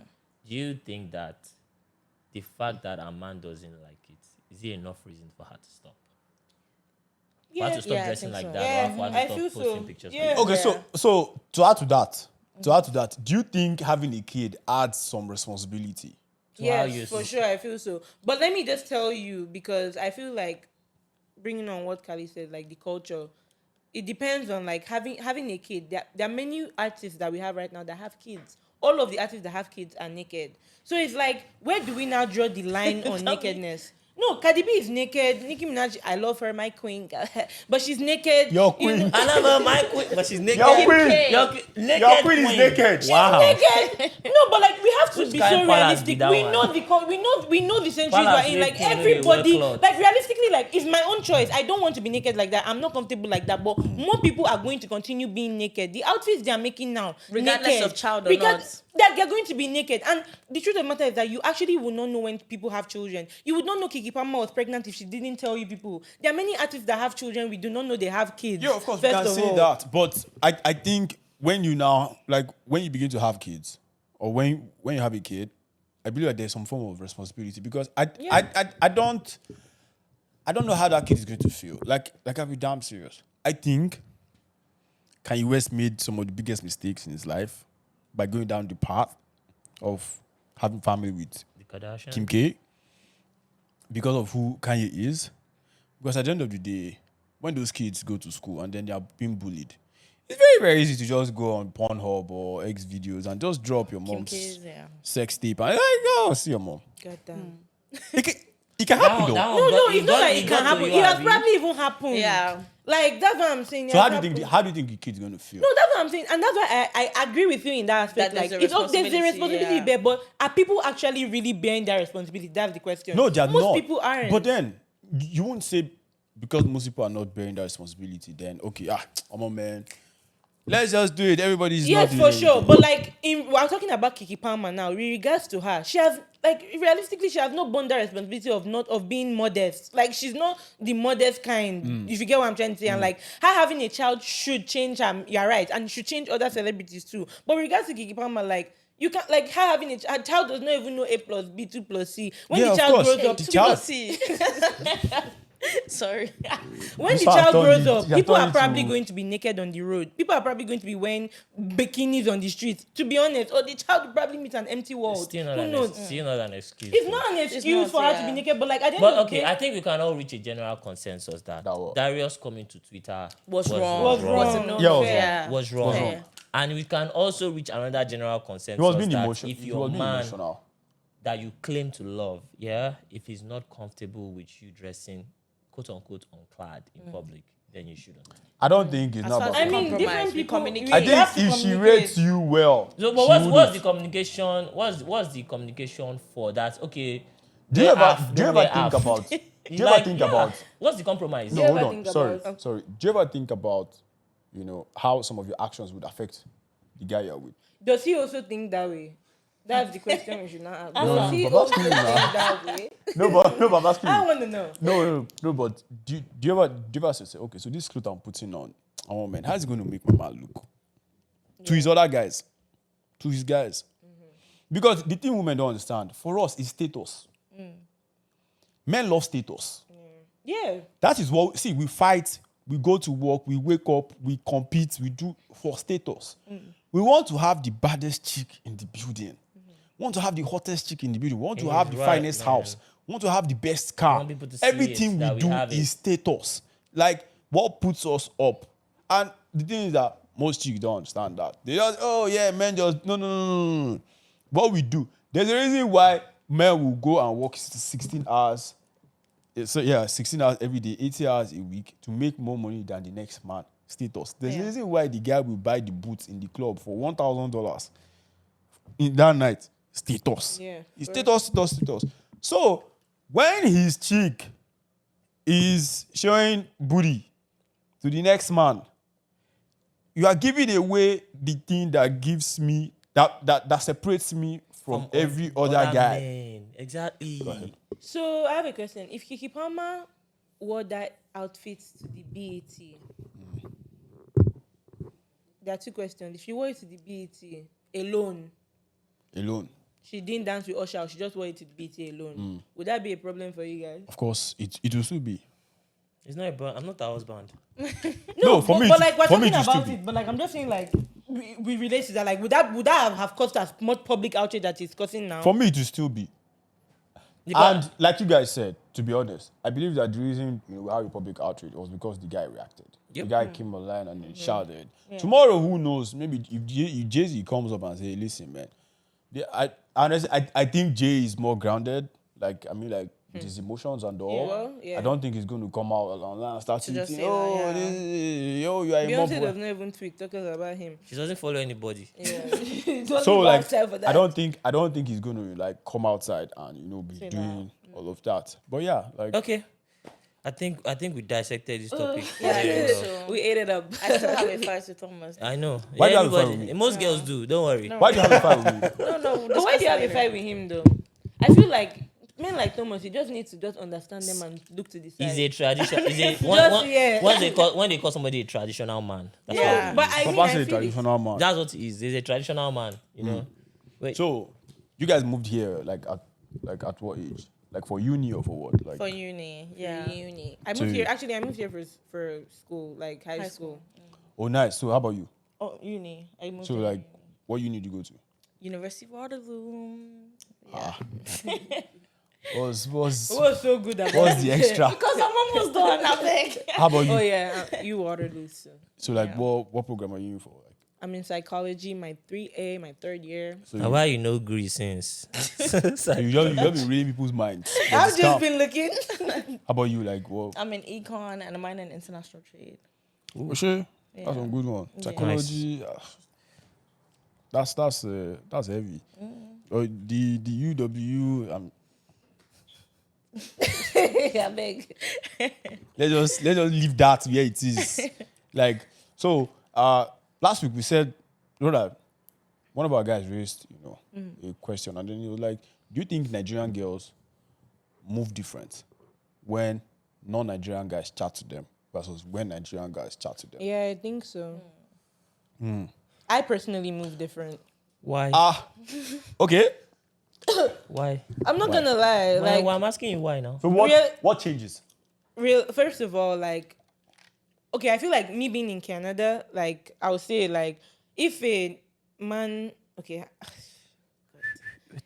Do you think that the fact that a man doesn't like it is it enough reason for her to stop? For her to stop I dressing think like so. that, Yeah, or for her I to feel stop posting so. pictures Yeah. like Okay, that? so to add to that, do you think having a kid adds some responsibility? how Yes, you for see- sure, I feel so. But let me just tell you, because I feel like bringing on what Kali said, like the culture, it depends on like having a kid. There are many artists that we have right now that have kids. All of the artists that have kids are naked. So it's like, where do we now draw the line on nakedness? No, Cardi B is naked. Nicki Minaj, I love her, my queen, but she's naked. Your You queen. know- I love her, my queen, but she's naked. Your queen. Naked Your queen is naked. Wow. naked. No, but like we have to Which be kind so palace be realistic. that We one? know we know the centuries Palace we're in. wey Like queen no dey wear everybody, cloth. like realistically, like it's my own choice. I don't want to be naked like that. I'm not comfortable like that. But more people are going to continue being naked. The outfits they are making now, Regardless naked, of child or not. that they're going to be naked. And the truth of the matter is that you actually will not know when people have children. You would not know Keke Palmer was pregnant if she didn't tell you people. There are many artists that have children. We do not know they have kids. Yeah, of course, we can say that. But I think when you now, like, when you begin to have kids, or when you have a kid, I believe that there's some form of responsibility because I don't know how that kid is going to feel. Like I'll be damn serious. I think Kanye West made some of the biggest mistakes in his life by going down the path of having family with The Kardashian. Kim K because of who Kanye is. Because at the end of the day, when those kids go to school and then they are being bullied, it's very, very easy to just go on Pornhub or X videos and just drop your mom's K's, yeah. sex tape and go see your mom. God damn. It can happen though. No, it's not like it can happen. It has probably even happened. Yeah. Like that's what I'm saying. So how do you think the kid's gonna feel? No, that's what I'm saying, and that's why I agree with you in that aspect. That Like, there's a there's a responsibility yeah. there, but are people actually really bearing their responsibility? That's the question. No, they're Most not. people aren't. But then you won't say because most people are not bearing that responsibility. Then okay, come on, man. Let's just do it. Everybody's yes, not for doing sure. it. But like, we're talking about Keke Palmer now. With regards to her, she has realistically, she has not borne the responsibility of being modest. Like, she's not the modest kind. If you get what I'm trying to say, and like her having a child should change her. You're right, and should change other celebrities too. But with regards to Keke Palmer, like. You can't, like, her having a child does not even know A plus B, 2 plus C. When Yeah, the of child course. grows up, The Two child- plus C. Sorry. when You the start child turning- grows up, you're people are turning probably to- going to be naked on the road. People are probably going to be wearing bikinis on the streets, to be honest. Or the child will probably meet an empty world. Still Who not, knows? still not an excuse. It's though. not an excuse not, for her to yeah. be naked, but like, at the end But of the okay, day, I think we can all reach a general consensus that what? Darius coming to Twitter Was wrong. Was wrong. Was a no. Yeah, was Yeah. was wrong. Fair. And we can also reach another general consensus He was being that emotional. if He your was being man emotional. that you claim to love, if he's not comfortable with you dressing quote unquote unclad in public, then you shouldn't. I don't think it's As not far about as I mean, compromise, different we people. communicate. I you have think to if she communicate. rates you well, So, she but what's wouldn't. the communication? What's the communication for that? Okay. Do you wear ever half, do you don't ever wear think half. about? Do you Like, ever think yeah. about? What's the compromise? No, you hold ever on. think Sorry. about- Do you ever think about, how some of your actions would affect the guy you're with? Does he also think that way? That's the question we should not ask. No, Does he but also that's think me now. that way? No, but I'm asking I you. want to know. No, but do you ever say, okay, so this clothes I'm putting on, oh man, how's it going to make my man look? To his other guys, to his guys. Because the thing women don't understand, for us, is status. Men love status. Yeah. That is what, see, we fight, we go to work, we wake up, we compete, we do for status. We want to have the baddest chick in the building. We want to have the hottest chick in the building. We want to have the right, finest man. house. We want to have the best car. want people to see Everything it, we that we do have it. is status. Like, what puts us up? And the thing is that most chicks don't understand that. They just, oh yeah, men just, no. What we do, there's a reason why men will go and work 16 hours. So yeah, 16 hours every day, 80 hours a week to make more money than the next man. Status. There's a reason why the guy will buy the boots in the club for $1,000 in that night. status. Yeah. It's status. So when his chick is showing booty to the next man, you are giving away the thing that gives me that separates me from every other guy. Men. Exactly. So I have a question. If Keke Palmer wore that outfit to the BET, there are two questions. If she wore it to the BET alone, she didn't dance with Usher, she just wore it to the BET alone, would that be a problem for you guys? Of course, it will still be. It's not I'm not a husband. No, for me, but like we're for me, talking it will still about be. it, but like I'm just saying, like we relate to that. Like would that have caused as much public outrage that it's causing now? For me, it will still be. And like you guys said, to be honest, I believe that the reason we had a public outrage was because the guy reacted. Yep. The guy came online and then shouted. Tomorrow, who knows? Maybe if Jay-Z comes up and say, "Listen, man," honestly, I think Jay is more grounded. Like, I mean, like with his emotions and all. Yeah. I don't think he's going to come out online and start just tweeting, say that, yo, you are a mob Beyonce boy." does not even tweet talking about him. She doesn't follow anybody. Yeah. So like, I don't think he's going to like come outside and be doing all of that. But yeah, like Okay. I think we dissected this topic. Yeah, I very think well. so. We ate it up. I still have a fight with Thomas. I know. Why do you have a fight everybody. with me? Most girls do. Don't worry. No. why do you have a fight with me? No. But why do you have a fight with him though? I feel like men like Thomas, you just need to just understand them and look to the side. He's a tradition. yeah. When they call somebody a traditional man. That's Yeah. what But I mean, Papa I said feel it. traditional man. That's what he is. He's a traditional man. You know. Wait. So, you guys moved here at what age? Like for uni or for what? Like For uni, yeah. Uni. I So moved here. Actually, I moved here for school, like high school. oh, nice. So how about you? Oh, uni. I moved So to like, what uni do you go to? University of Waterloo. Was Who was so good at what's the extra? Because I'm almost done, I think. How about Oh you? yeah, you Waterloo. So. So what program are you in for? Like, I'm in psychology, my 3A, my third year. so Now, why you know Greece since? you just be reading people's minds. I've just been looking. How about you? Like what? I'm in econ and I'm in international trade. Sure. That's a good one. Psychology. That's heavy. The UW. Yeah, big. Let's just leave that where it is. Like so. Last week we said, that one of our guys raised a question, and then he was like, "Do you think Nigerian girls move different when non-Nigerian guys chat to them versus when Nigerian guys chat to them?" Yeah, I think so. I personally move different. Why? Okay. Why? I'm not gonna lie. Why? Like, Why? I'm asking you why now. So Real- what changes? first of all, like, okay, I feel like me being in Canada, like, I would say, like, if a man, okay,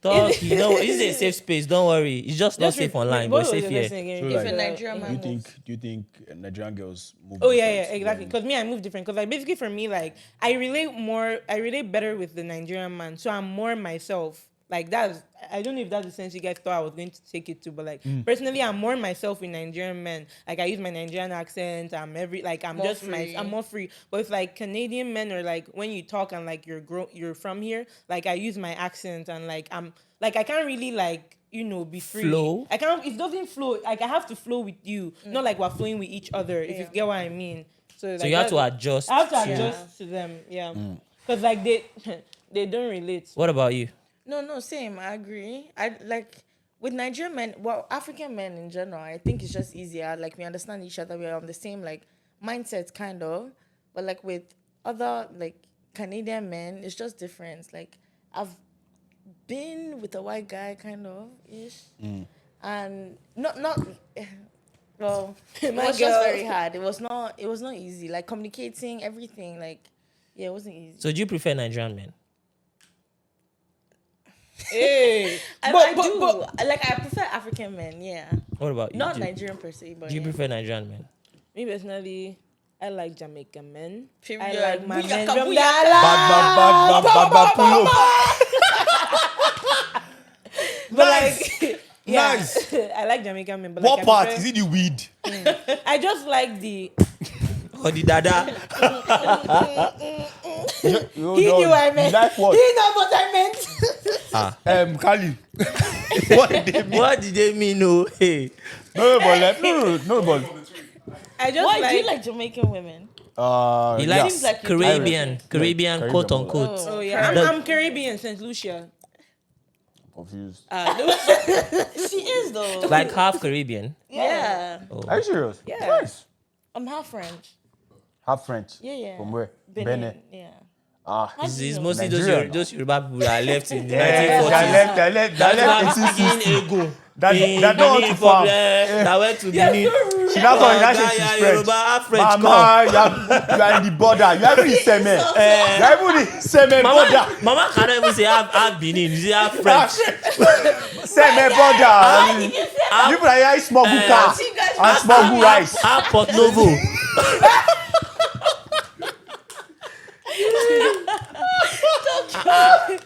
Talk, this is a safe space. Don't worry. It's just not safe online, but safe here. So If like, a Nigerian man do moves. you think Nigerian girls move? Oh yeah, different exactly. when- Because me, I move different. Because like basically for me, like I relate better with the Nigerian man. So I'm more myself. Like I don't know if that's the sense you guys thought I was going to take it to, but like personally, I'm more myself with Nigerian men. Like I use my Nigerian accent. I'm More just free. I'm more free. But with like Canadian men or like when you talk and like you're from here, like I use my accent and like I can't really like be free. Flow? I can't. It doesn't flow. Like I have to flow with you, not like we're flowing with each other. If you get what I mean. So like, So you have to adjust. I have to adjust to them. Yeah, because like they don't relate. What about you? No, same. I agree. I like with Nigerian men, well, African men in general, I think it's just easier. Like we understand each other. We're on the same like mindset, kind of. But like with other like Canadian men, it's just different. Like I've been with a white guy, kind of ish, and not. Well, it My was girl. just very hard. It was not easy. Like communicating, everything. Like yeah, it wasn't easy. So do you prefer Nigerian men? Hey, I do. Like I prefer African men. Yeah, What about you? not Do- Nigerian per se, but Do you yeah. prefer Nigerian men? me personally, I like Jamaican men. I Period. like my Booyaka, men from booyaka. the island. Bag, pull up. But like, yeah, Nice. I like Jamaican men. But What like, part? Is it the weed? I just like the. Or the dada? You He knew what I meant. You like what? He knows what I meant. Kali. What did they mean? No, hey. No, but like, no, but I just Why like. do you like Jamaican women? He yeah. likes Seems like you do. Caribbean, Caribbean, quote but- unquote. Oh yeah, The- I'm Caribbean, St. Lucia. Confused. She is though. Like half Caribbean. Yeah. Are you serious? Yeah. Nice. I'm half French. Half French. Yeah. From where? Benin. Yeah. It's mostly Nigerian. those Yoruba people that left in the Yeah, 1940s. that left That in speaking Ego. That don't want to farm. That went to Benin. She now thought that Yeah, she's French. Yoruba, half French. Come. Mama, you are in the border. You are even in Semen. You are even in Semen border. Mama cannot even say half Benin. You say half French. Semen border. You put a smuggle car and smuggle rice. Half Port Novo.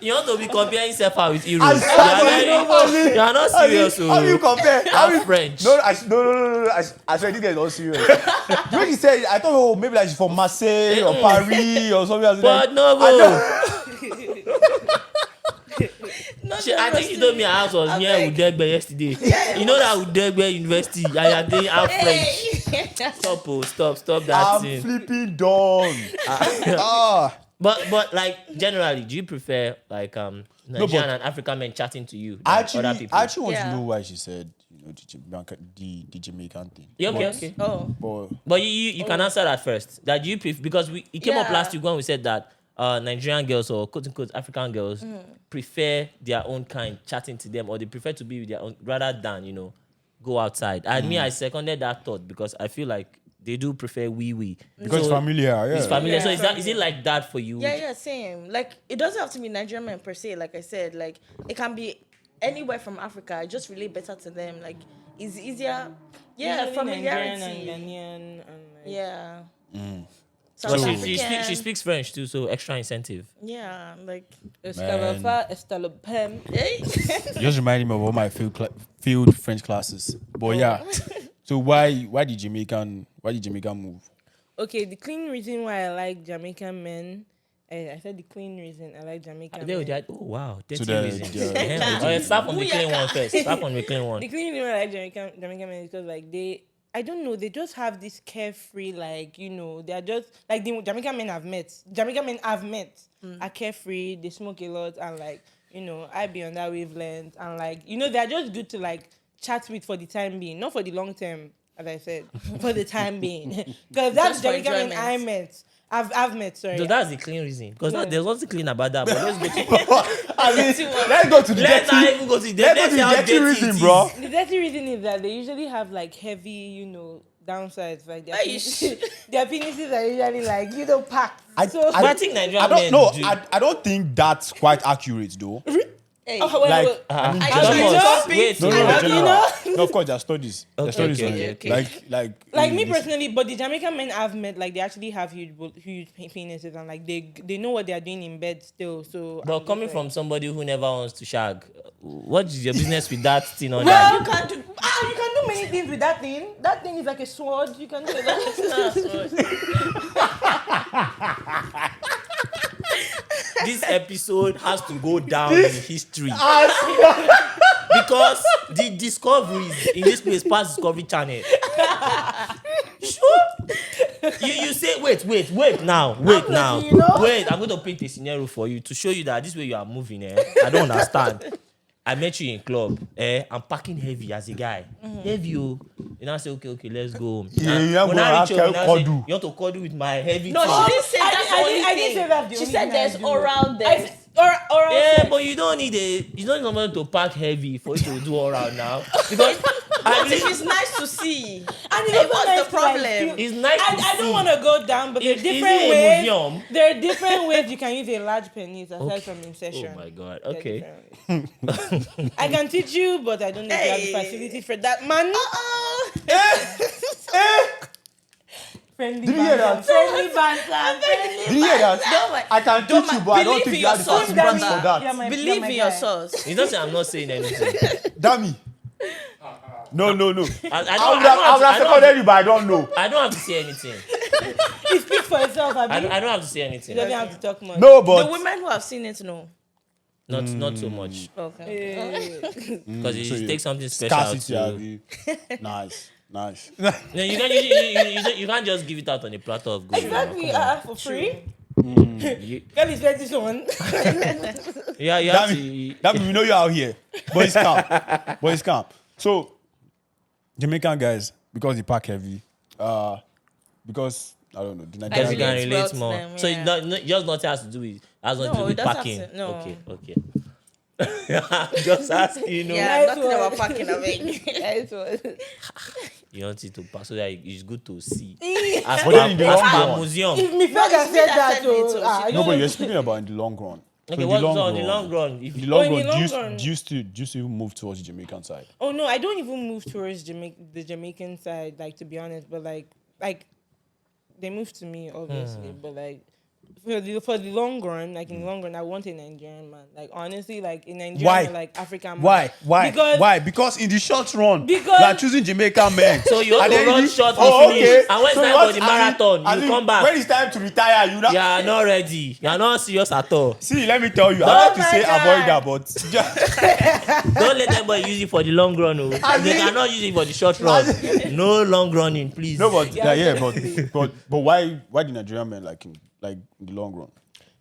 You want to be comparing Sefa with Heroes. You are not serious. How do you compare? Half French. No. I swear this guy is not serious. The way she said, I thought, oh, maybe like she's from Marseille or Paris or something else. But Novo. I think you told me her house was near Udegbe yesterday. You know that Udegbe University, I am doing half French. Stop that I'm thing. flipping done. But like generally, do you prefer like Nigerian and African men chatting to you than other people? I actually want to Yeah. know why she said, you know, the Jamaican thing. Yeah, okay. Oh. But you can answer that first. That you prefer because it came up Yeah. last week when we said that Nigerian girls or quote unquote African girls prefer their own kind chatting to them, or they prefer to be with their own rather than go outside. And me, I seconded that thought because I feel like they do prefer wee. Because it's familiar, yeah. It's familiar. Yeah. So is it like that for you? Yeah, same. Like, it doesn't have to be Nigerian men per se. Like I said, like it can be anywhere from Africa. I just relate better to them. Like, it's easier. Yeah, Usually familiarity. Nigerian and Ghanaian and like, Yeah. But South she African. speaks French too, so extra incentive. Yeah, like. Escalafa, Estalopem. Just reminding me of all my field French classes. But yeah. So why did Jamaican move? Okay, the clean reason why I like Jamaican men. I said the clean reason I like Jamaican men. Oh wow, So dirty the- reasons. the- Start from the clean one first. Start from the clean one. The clean reason why I like Jamaican men is because like I don't know, they just have this carefree, like, they are just like the Jamaican men I've met are carefree, they smoke a lot, and like, I be on that wavelength, and like, they're just good to like chat with for the time being, not for the long term, as I said, for the time being. Because that's Just for Jamaican men I enjoyment. met. I've met, sorry. So that's the clean reason. Because Yeah. there's nothing clean about that. But let's go to I mean, let's go to the let's not dirty. even go to Let's go to the dirty reason, bro. The dirty reason is that they usually have like heavy, downsides. Like their their penises are usually like, packed. I- But I think Nigerian I don't men know. do. I don't think that's quite accurate though. Hey. Oh, wait, Like, wait. I mean, I just- just- Wait, no, wait. general. No, of course, there are studies. There are Okay, studies okay, on it. okay. Like me personally, but the Jamaican men I've met, like they actually have huge penises, and like they know what they are doing in bed still. So, But I'm coming just from somebody who never wants to shag, what is your business with that thing on well, that? you can do many things with that thing. That thing is like a sword. You can do that. This episode has to go down in history. Because the discoveries in this place past Discovery Channel. Sure. You say wait now. letting you know. Wait, I'm going to paint a scenario for you to show you that this way you are moving. I don't understand. I met you in club. I'm packing heavy as a guy. Heavy, oh. You now say okay, let's go home. Yeah, Now, you have when to I reach have home, you now say, cuddle. you want to cuddle with my heavy No, thing. she didn't say that's the only I thing. didn't say that's the She only said thing I there's do. oral there. Oral Yeah, sex. but you don't need somebody to pack heavy for you to do all around now. Because I What if believe it's nice to see? And Hey, it's what's nice the to, like, problem? it's nice to I see. don't want to go down, but there are Is different it a ways. museum? There are different ways you can use a large penis aside from insertion. Oh my god. There are Okay. different ways. I can teach you, but I don't know if you have the Hey. facility for that, man. Friendly Did you hear banter. that? Friendly banter. Did you hear that? I can teach you, but I don't think you have the believe in facilities yourself. for that. You're my- Believe you're my in your guy. source. It's not saying I'm not saying anything. Dami. No. I I don't would have have seconded you, but I don't know. I don't have to say anything. He speaks for himself, I Abi. don't have to say anything. He doesn't have to talk much. No, The but women who have seen it know. Not so much. Okay. Because So it you- takes something special Scarcity, to. Abby. Nice. No, you can't just give it out on a platter of gold. Exactly. Come on. For free. You, Girl is like this one. yeah, you have That mean we know you out here. But it's calm. But it's calm. So, Jamaican guys, because the pack heavy, because, I don't know, the Because Nigerian you can Relates well relate to more. them, So yeah. just nothing has to do with has nothing to No, do it with doesn't have packing. to- no. Okay. Just asking, Yeah, Nice nothing one. about packing away. You want it to pass so that it's good to see. But then in the long run- museum. If me No, father it's me said that that, said it, so so ah, she- No, you but know, you're speaking about in the long run. So Okay, in what's on the long run? In If the long in the run, long do run. you still move towards the Jamaican side? Oh no, I don't even move towards the Jamaican side, like to be honest. But like they move to me obviously, but like for the long run, like in the long run, I want a Nigerian man. Like honestly, like in Nigeria, Why? like African man. Because Why? Because in the short run, Because- you are choosing Jamaican men. So you want And to then run you- short oh, to finish. okay. And when it's So time what- for the as in- marathon, as you in, come back. When it's time to retire, you know. You are not ready. You are not serious at all. See, let me tell you, I like to my say God. avoid that, but Don't let anybody use it for the long run. Oh. They cannot use it for the short run. No long running, please. no, but Yeah, but why the Nigerian men like him, like in the long run?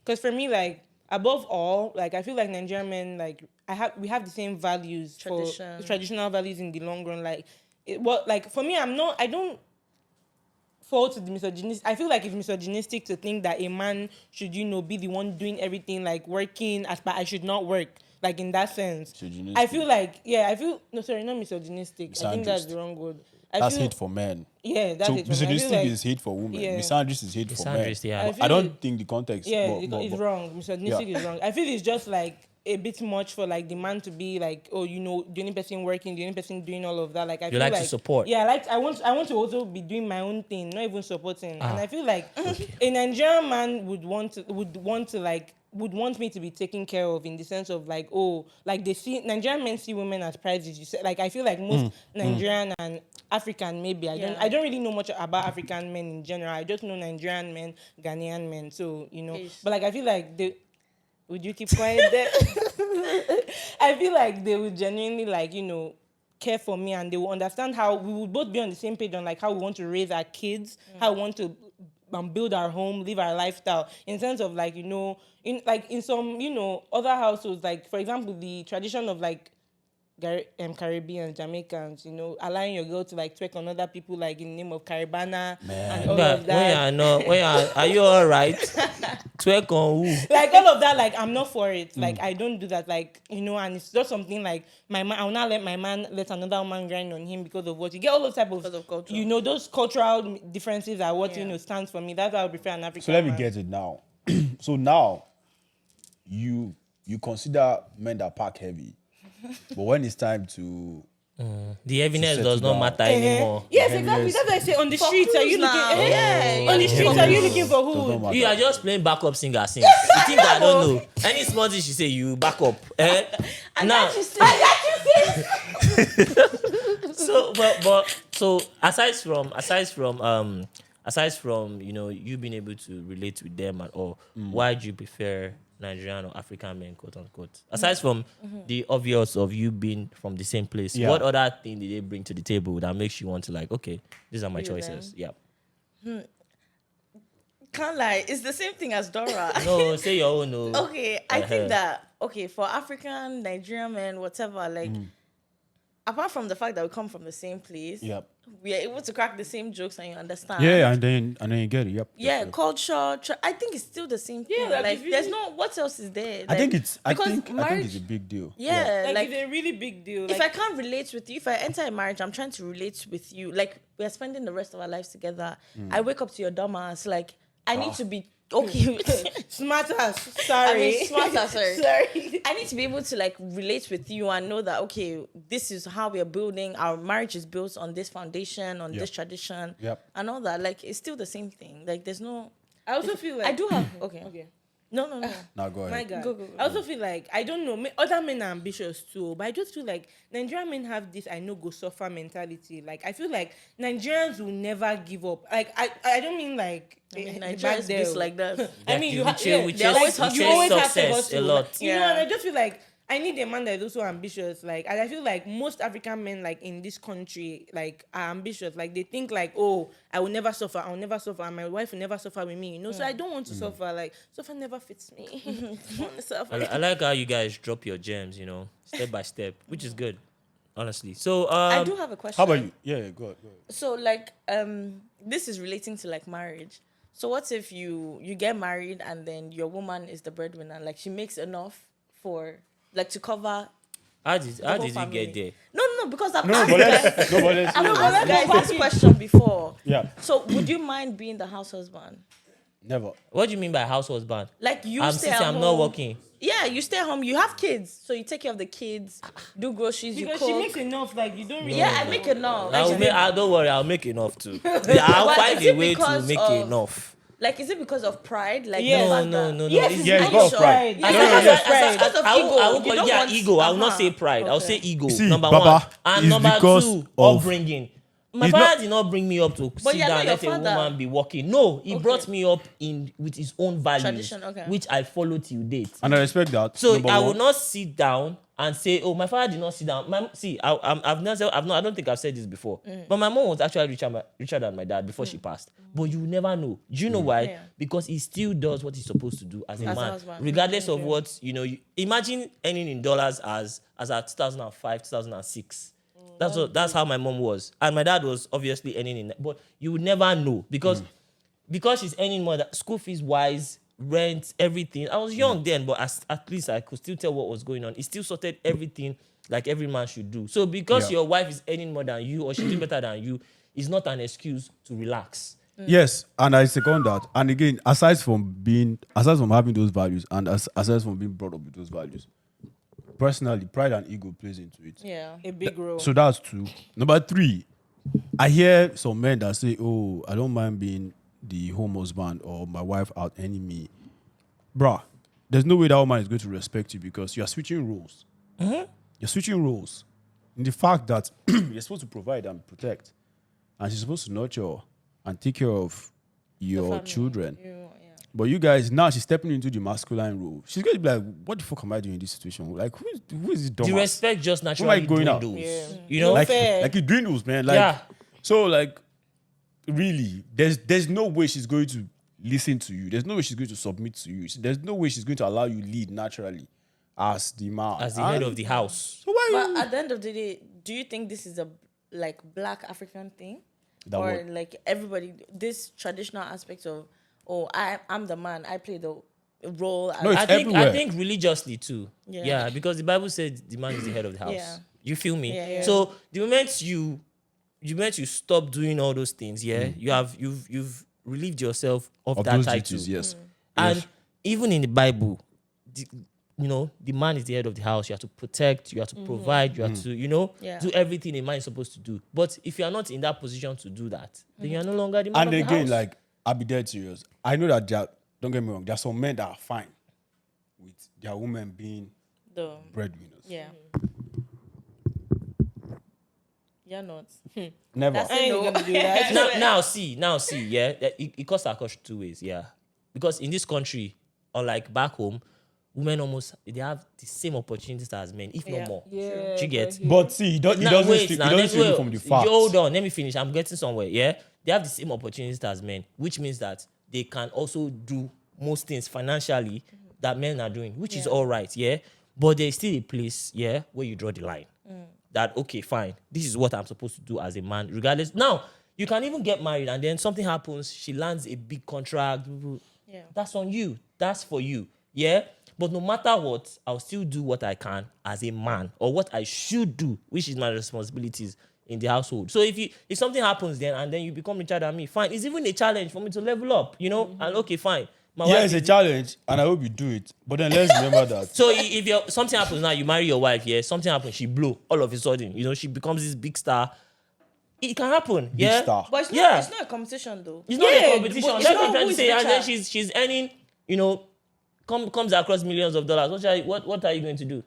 Because for me, like above all, like I feel like Nigerian men, like we have the same values Tradition. for traditional values in the long run. Like like for me, I don't fall to the misogynist. I feel like it's misogynistic to think that a man should, be the one doing everything, like working but I should not work. Like in that sense, Misogynistic. I feel like no, sorry, not misogynistic. I think that's Misandrist. the wrong word. That's hate for men. Yeah, that's So it. For me. I feel misogynistic like- is hate for women. Yeah. Misandrist is hate for men. Misandrist, yeah. I feel I don't it- think the context. Yeah, but- it's wrong. Misogynistic Yeah. is wrong. I feel it's just like a bit much for like the man to be like, oh, the only person working, the only person doing all of that. Like I feel like to support. Yeah, I want to also be doing my own thing, not even supporting. And I feel like a Nigerian man would want me to be taken care of in the sense of like, oh, like Nigerian men see women as prizes. You said, like I feel like most Nigerian and African maybe I don't really know much about African men in general. I just know Nigerian men, Ghanaian men. So Ish. but like I feel like would you keep quiet there? I feel like they would genuinely like care for me, and they will understand how we would both be on the same page on like how we want to raise our kids, how we want to build our home, live our lifestyle. In terms of like in some other households, like for example the tradition of like Caribbean, Jamaicans, allowing your girl to like twerk on other people like in the name of Caribana and all of that. Are you all right? Twerk on who? Like all of that, like I'm not for it. Like I don't do that. Like and it's just something like my man. I will not let my man let another woman grind on him because of what you get. All those type Because of culture. those cultural differences are what Yeah. stands for me. That's why I would prefer an African. So let me man. get it now. So now, you consider men that pack heavy, but when it's time to The heaviness settle does not down. matter anymore. Yes, Heaviness. exactly. That's why I say on the For streets. Are you who's looking? now? Yeah, On the yeah. streets, are you looking for does who? not matter. You are just playing backup singer since. You think I don't know? Any small thing she say, you back up. Now, so aside from you being able to relate with them and all, why do you prefer Nigerian or African men, quote unquote? Aside from the obvious of you being from the same place, Yeah. what other thing did they bring to the table that makes you want to like, okay, these are my Be with choices? them. Yeah. Can't lie. It's the same thing as Dora. No, say your own. No. Okay, I Uh-huh. think that for African, Nigerian men, whatever, like apart from the fact that we come from the same place, Yep. we are able to crack the same jokes and you understand. Yeah, and then you get it. Yep. Yeah, Yep. culture. I think it's still the same thing. like, Like, if you- there's no what else is there. I think it's I because think marriage. it's a big deal. Yeah, Like, like it's a really big deal. if Like, I can't relate with you, if I enter a marriage, I'm trying to relate with you. Like we're spending the rest of our lives together. I wake up to your dumbass. Like I need to be okay with smart ass. I Sorry. mean, smarter, sorry. Sorry. I need to be able to like relate with you and know that okay, this is how we are building. Our marriage is built on this foundation, on Yep. this tradition, Yep. and all that. Like it's still the same thing. Like there's no. I also feel like I do have okay. Okay. No. Now go My ahead. God. Go. I also feel like, I don't know, other men are ambitious too, but I just feel like Nigerian men have this I know go suffer mentality. Like, I feel like Nigerians will never give up. Like, I don't mean like Nigerians be like that. I mean, you we have chase- we They always chase- we hustle. chase you always have to success hustle. a lot. You know, Yeah. and I just feel like I need a man that is also ambitious. Like, and I feel like most African men, like in this country, like are ambitious. Like they think like, oh, I will never suffer. I will never suffer. And my wife will never suffer with me. You know, so I don't want to suffer. Like suffer never fits me. I want to suffer. I like how you guys drop your gems, step by step, which is good, honestly. So I do have a question. How about you? Yeah, go ahead. So like this is relating to like marriage. So what if you get married and then your woman is the breadwinner? Like she makes enough for like to cover. how whole did you family. get there? No, because I've No, asked but you guys, let's. No, but let's. I've asked you guys this question before. Yeah. So would you mind being the house husband? Never. What do you mean by house husband? Like you I'm stay since at I'm home. not working. Yeah, you stay at home. You have kids, so you take care of the kids, do groceries, you Because cook. she makes enough. Like you don't really. Yeah, I make enough. Like, Don't worry, I'll make enough too. I'll But find is a it way to because make of- enough. like, is it because of pride? Like, Yes. the fact No. that- Yes, It's Yeah, it's Are got you pride. sure? No, Yes, no, yes. it's because of ego. You don't want- ego. I will not say pride. I'll Okay. say ego. See, Number Baba, one. And it's number because two, of- upbringing. My It's father not- did not bring me up to sit you're down not and your let a father. woman be working. No, he Okay. brought me up with his own values, Tradition, okay. which I follow till date. And I respect that. So number I one. will not sit down and say, "Oh, my father did not sit down." I don't think I've said this before. But my mom was actually richer than my dad before she passed. But you never know. Do you know why? Yeah. Because he still does what he's supposed to do as a As a man, husband. regardless of what you imagine earning in dollars as at 2005, 2006. That's how my mom was, and my dad was obviously earning in. But you would never know because she's earning more. School fees wise, rent, everything. I was young then, but at least I could still tell what was going on. He still sorted everything like every man should do. So because Yeah. your wife is earning more than you or she's doing better than you, is not an excuse to relax. Yes, and I second that. And again, aside from having those values, and aside from being brought up with those values, personally, pride and ego plays into it. Yeah. A big role. So that's two. Number three, I hear some men that say, "Oh, I don't mind being the home husband or my wife out earning me." Bruh, there's no way that woman is going to respect you because you are switching roles. You're switching roles. In the fact that you're supposed to provide and protect, and she's supposed to nurture and take care of your family. children. Yeah. But you guys, now she's stepping into the masculine role. She's going to be like, what the fuck am I doing in this situation? Like, who is this dumbass? The respect just Who am I naturally going out? dwindles. Yeah. You know? like, fair. like you're doing those, man. Like, Yeah. So, like, really, there's no way she's going to listen to you. There's no way she's going to submit to you. There's no way she's going to allow you lead naturally as the man. As the head of the house. So why But you... at the end of the day, do you think this is a like black African thing? That or what? like everybody, this traditional aspect of, oh, I'm the man, I play the role. No, it's I everywhere. think religiously too. Yeah. Yeah, because the Bible said the man is the head of the house. Yeah. You feel me? Yeah. So the moment you stop doing all those things, you've relieved yourself of that those title. duties, yes. And Yes. even in the Bible, the man is the head of the house. You have to protect, you have to provide, you have to, Yeah. do everything a man is supposed to do. But if you are not in that position to do that, then you are no longer the man And of the again, house. like, I'll be dead serious. I know that don't get me wrong, there are some men that are fine with their women being the breadwinners. yeah. You're not. Never. That's I ain't No. gonna do that. now see, yeah, it cuts across two ways, yeah. Because in this country, unlike back home, women they have the same opportunities as men, if Yeah. not more. Yeah, Do you get? but he- But see, he doesn't speak from the facts. Hold on, let me finish. I'm getting somewhere. Yeah, they have the same opportunities as men, which means that they can also do most things financially that men are doing, which is all right. Yeah, but there's still a place, yeah, where you draw the line. That okay, fine. This is what I'm supposed to do as a man, regardless. Now you can even get married, and then something happens. She lands a big contract. Yeah. That's on you. That's for you. Yeah. But no matter what, I'll still do what I can as a man, or what I should do, which is my responsibilities in the household. So if something happens then and then you become richer than me, fine. It's even a challenge for me to level up, And okay, fine. My Yeah, wife it's a is- challenge, and I hope you do it. But then let's remember that. So if something happens now, you marry your wife, yeah, something happens, she blow all of a sudden, she becomes this big star. It can happen, yeah. star. But it's not, Yeah. it's not a competition though. It's not Yeah, a competition. but That's it's what I'm not trying who to is say. And then richer. she's earning, comes across millions of dollars, what are you going to do?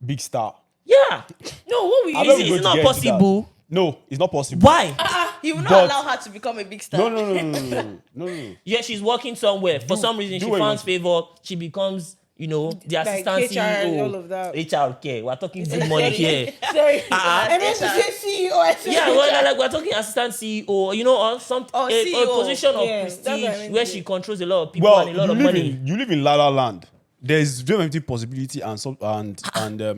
Big star. Yeah. No, what will I'm you not Is going it to not get into possible? that. No, it's not possible. Why? You will not But- allow her to become a big star. No. Yeah, she's working somewhere. For some reason, do she what you finds want. favor. She becomes, the Like assistant HR and CEO. all of that. HR, okay. We're talking big money here. Sorry. Uh-uh. I meant to say CEO. I said Yeah, HR. well, like we're talking assistant CEO, or some Or a CEO. position of Yeah, that's what I prestige meant where to she say. controls a lot of people Well, and a lot of money. you live in La La Land. There's very empty possibility and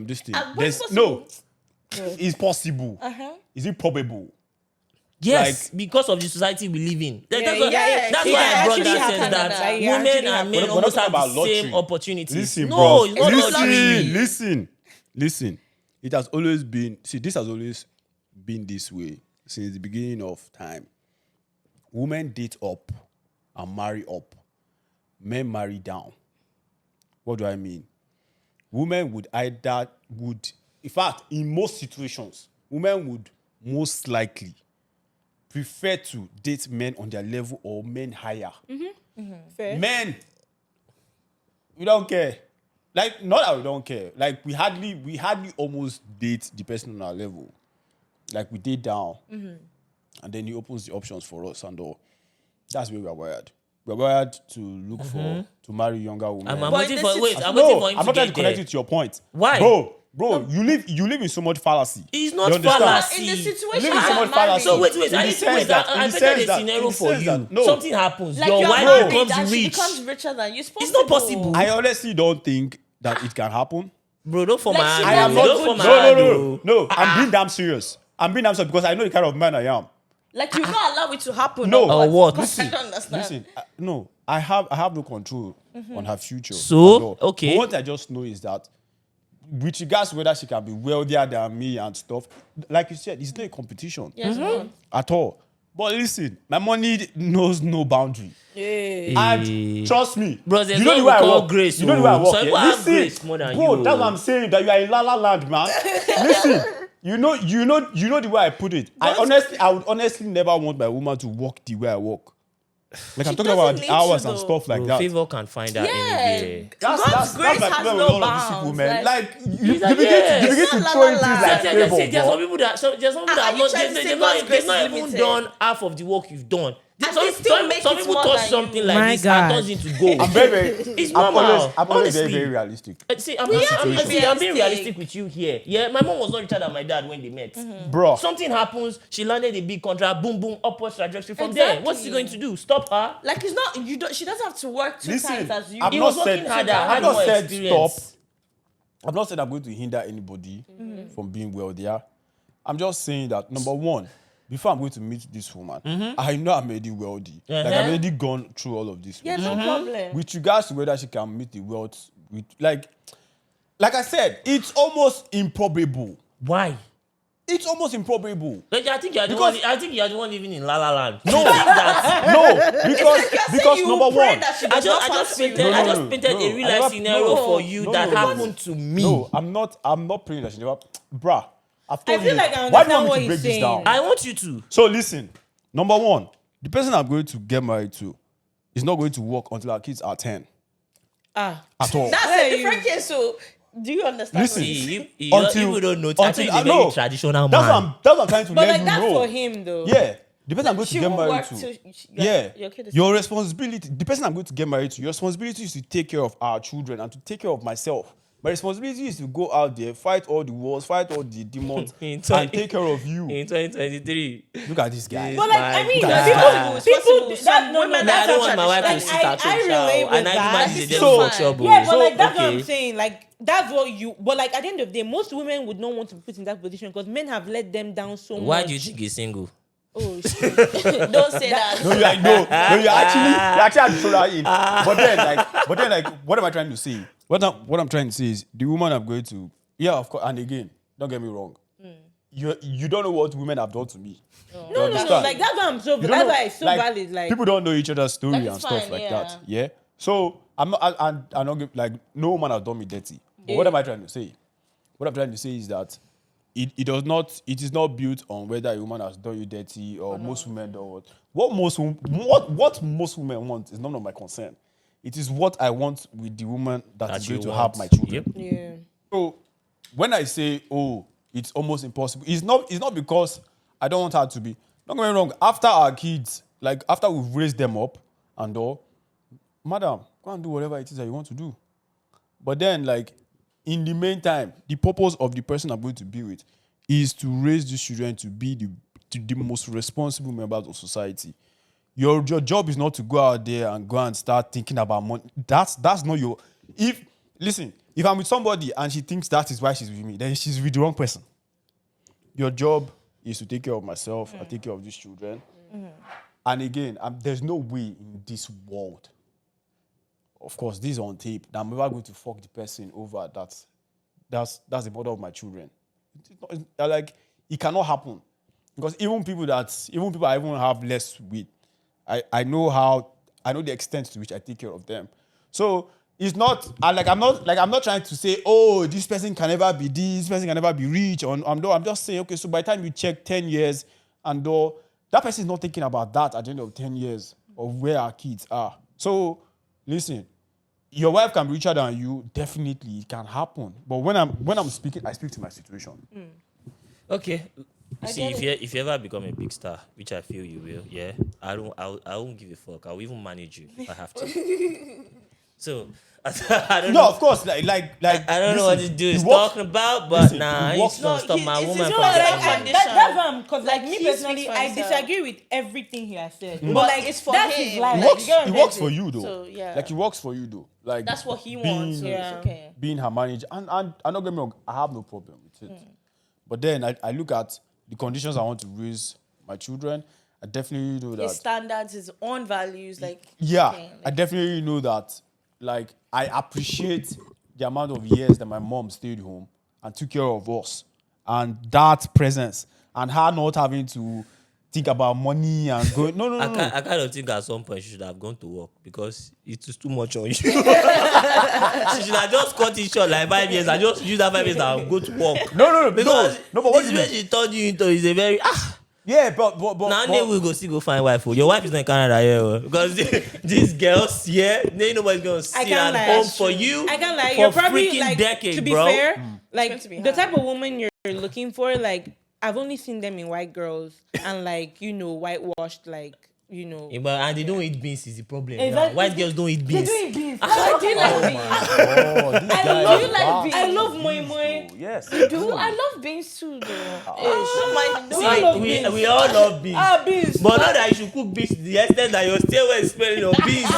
this thing. What's There's possible? it's possible. Is it probable? Yes, because of the society we live in. That's Yeah, why, yeah, that's it why can our brother actually says happen that like, it women actually and men happen. We're almost not have talking the about same lottery. opportunities. Listen, no, bro. it's not lottery. Listen. It has always been. See, this has always been this way since the beginning of time. Women date up and marry up. Men marry down. What do I mean? Women in fact, in most situations, women would most likely prefer to date men on their level or men higher. Fair. Men, we don't care. Like, not that we don't care. Like, we hardly almost date the person on our level. Like, we date down, and then he opens the options for us and all. That's where we are wired. We're wired to look for to marry younger women. I'm But waiting in for this wait. situ- I'm waiting for No, him I'm to not trying get to connect there. it to your point. Why? Bro, you live in so much fallacy. It's You not understand? fallacy. In the You situation live in so you much are married, fallacy. So wait. In I the need to sense wait. that- I in the better sense the that- scenario in the for sense you. that- no. Something happens. like Your you are wife married becomes and she rich. becomes richer than you. It's not possible. I honestly don't think that it can happen. Bro, don't for Like, my she hand. I am That's not. a Don't good for my job. hand, though. No. I'm being damn serious. Because I know the kind of man I am. Like you not allow it to happen. No. Or what? Because I don't understand. Listen, no, I have no control on her future. So, at all. okay. But what I just know is that, with regards to whether she can be wealthier than me and stuff, like you said, it's not a competition Yes, at all. But listen, my money knows no boundary. Eh, And trust me, Bro, there's you know what the we way I call work. grace, You know the way I oh. work. Some Yeah? people have Listen, grace more than bro, you. that's what I'm saying. That you are in La La Land, man. Listen, you know the way I put it. I would honestly never want my woman to walk the way I walk. Like, I'm talking about doesn't the need hours to, and though. stuff like Bro, that. favor can find that Yeah. anywhere. God's grace my has problem no with all of these bounds. women. Like, you like, begin yes. to It's throw in not things la, la, like la. There's favor, some bro. people that have you not. trying to say They've God's grace not is even limited? done half of the work you've done. And they still make some it people more touch than something you. like My this God. and turns into gold. I'm very, It's I'm normal. always very, Honestly. very realistic. See, I'm have being to be realistic realistic. with you here. Yeah, my mom was not richer than my dad when they met. Bro, Something happens, she landed a big contract, boom, boom, upwards trajectory from there. What's he Exactly. going to do? Stop her? Like it's not you don't. She doesn't have to work two Listen, times as you. I'm He not was said- working harder, I've had not more said experience. stop. I've not said I'm going to hinder anybody from being wealthier. I'm just saying that, number one, before I'm going to meet this woman, I know I'm already wealthy. Like, I've already gone through all of this. Yeah, no problem. With regards to whether she can meet the wealth, like I said, it's almost improbable. Why? It's almost improbable. Like, I think you're the Because- one. I think you're the one living in La La Land. No. You think that? No, because you number pray one, that she I does not just fancy you. painted, I just no, painted no. a real I never- life scenario no, for you no, that no, no. happened to me. no, I'm not praying that she never, bruh. I've told I feel you. like I Why do you understand want me what to he's break this saying. down? I want you to. So listen, number one, the person I'm going to get married to is not going to work until our kids are 10 Ah. at all. That's Where a are different case. So do you understand? Listen, what it is? See, Until- you don't know. I think he's a no, very traditional That's man. what I'm trying to But let like you that's know. for him though. Yeah, the person I'm going to She get will married work to. till your kid is Your responsibility, the person I'm going to get married to, your responsibility is to take care of our children and to take care of myself. My responsibility is to go out there, fight all the wars, fight all the demons, In and take care of you. In 2023. Look at this guy. But like I mean, God. people Some that no, women Nah, I that's don't not want my wife to traditional. sit I- at I home, relate shower, with and I that. imagine It's the still devil fine. trouble. yeah, but So, like that's what I'm okay. saying. Like that's what you. But like at the end of the day, most women would not want to be put in that position because men have let them down so much. Why do you think he's single? Oh shit. Don't say that. No, you actually had to throw that in. But then, like, what am I trying to say? What I'm trying to say is the woman I'm going to, yeah, of course. And again, don't get me wrong. You don't know what women have done to me. No. Like that's why I'm so. You don't That's know- why it's so valid. Like people don't know each other's story Like, and it's stuff fine, like yeah. that. Yeah. So I'm not like no woman has done me dirty. But what am I trying to say? What I'm trying to say is that it is not built on whether a woman has done you dirty or most women do what most women want is none of my concern. it is what I want with the woman that is you going to want. have my children. Yep. Yeah. So when I say, oh, it's almost impossible, it's not because I don't want her to be. Don't get me wrong. After our kids, like after we've raised them up and all, madam, go and do whatever it is that you want to do. But then, like, in the meantime, the purpose of the person I'm going to be with is to raise these children to be the most responsible members of society. Your job is not to go out there and go and start thinking about money. That's not your. If I'm with somebody and she thinks that is why she's with me, then she's with the wrong person. Your job is to take care of myself and take care of these children. And again, there's no way in this world, of course, this is on tape, that I'm ever going to fuck the person over that's the mother of my children. Like, it cannot happen. Because even people I even have less with, I know the extent to which I take care of them. So it's not I'm not trying to say, oh, this person can never be this person can never be rich. I'm just saying, okay, so by the time you check 10 years and that person is not thinking about that at the end of 10 years of where our kids are. So listen, your wife can be richer than you, definitely it can happen. But when I'm speaking, I speak to my situation. Okay. See, get if you ever become a big star, which I feel you will, yeah, I won't give a fuck. I'll even manage you if I have to. So I don't know. No, of course, like I don't know what this dude is talking about, but listen, nah, he he's works- gonna No, stop he- my it's woman his from own getting life money. condition. That's what I'm, because like Like, me he personally, speaks for I himself. disagree with everything he has said. But But like, it's for that's him. his life. It Like, works. you get what It I'm works saying? for you though. So, yeah. Like it works for you though. Like That's what he being- wants. So Yeah. it's okay. being her manager, and don't get me wrong, I have no problem with it. But then I look at the conditions I want to raise my children. I definitely know His that. standards, his own values, like Yeah, okay, I definitely know that. Like I appreciate the amount of years that my mom stayed home and took care of us, and that presence, and her not having to think about money and going. No. I kind of think at some point she should have gone to work because it is too much on you. She should have just cut it short like 5 years and just use that 5 years and go to work. No, Because no. But what this you way mean? she turned you into is a very Yeah, but now we go still go find wife. Your wife is not in Canada here, because these girls, yeah, they nobody's gonna I sit can't at lie. home That's for true. you. I can't lie. for You're probably freaking like, decade, to be bro. fair, going like to be the hard. type of woman you're looking for. Like I've only seen them in white girls and like whitewashed, like Yeah, but and they don't eat beans is the problem. Exactly. Now. White girls don't eat They beans. do eat beans. I do like beans. Oh, this I guy love- is you like bad. beans? I love moi moi. Yes. Do I love beans too though? Don't mind. See, Don't I love mind. beans. we all love beans. Beans. But not that you should cook beans to the extent that your stairwell is smelling of beans.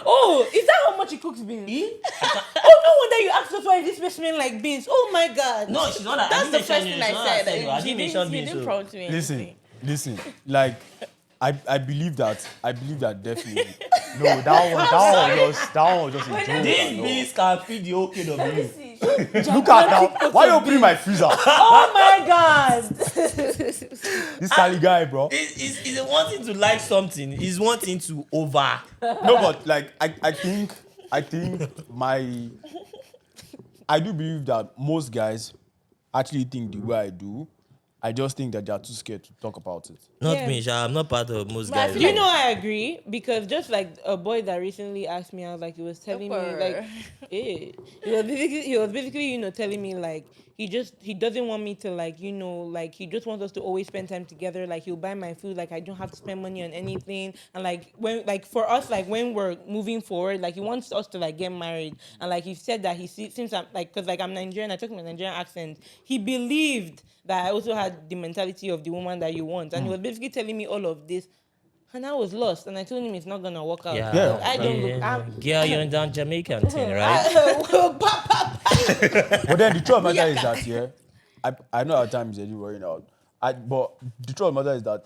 Oh, is that how much he cooks beans? Oh, no wonder you asked us why this person smelling like beans. Oh my god. No, she's not. That's the first thing I said. I He didn't mention didn't beans. So. prompt me. Listen. Like, I believe that definitely. No, that one was just a joke. These no. beans can feed the whole kid of you. Look at now. Why you opening my freezer? Oh my god. This Cali guy, bro. He's wanting to like something. He's wanting to over. No, but like I think I do believe that most guys actually think the way I do. I just think that they are too scared to talk about it. Not Yeah. me, Sha. I'm not part of most But I guys. feel You like- know, I agree because just like a boy that recently asked me out, like he was telling me, like, he was basically, telling me like he doesn't want me to like, like he just wants us to always spend time together. Like he'll buy my food, like I don't have to spend money on anything. And like for us, like when we're moving forward, like he wants us to like get married. And like he said that since I'm like, cause like I'm Nigerian, I took my Nigerian accent. He believed that I also had the mentality of the woman that you want, and he was basically telling me all of this. And I was lost, and I told him it's not gonna work out. Yeah. I don't look. Girl, you're in that Jamaican thing, right? But then the truth of the matter is that, yeah, I know our time is already running out. But the truth of the matter is that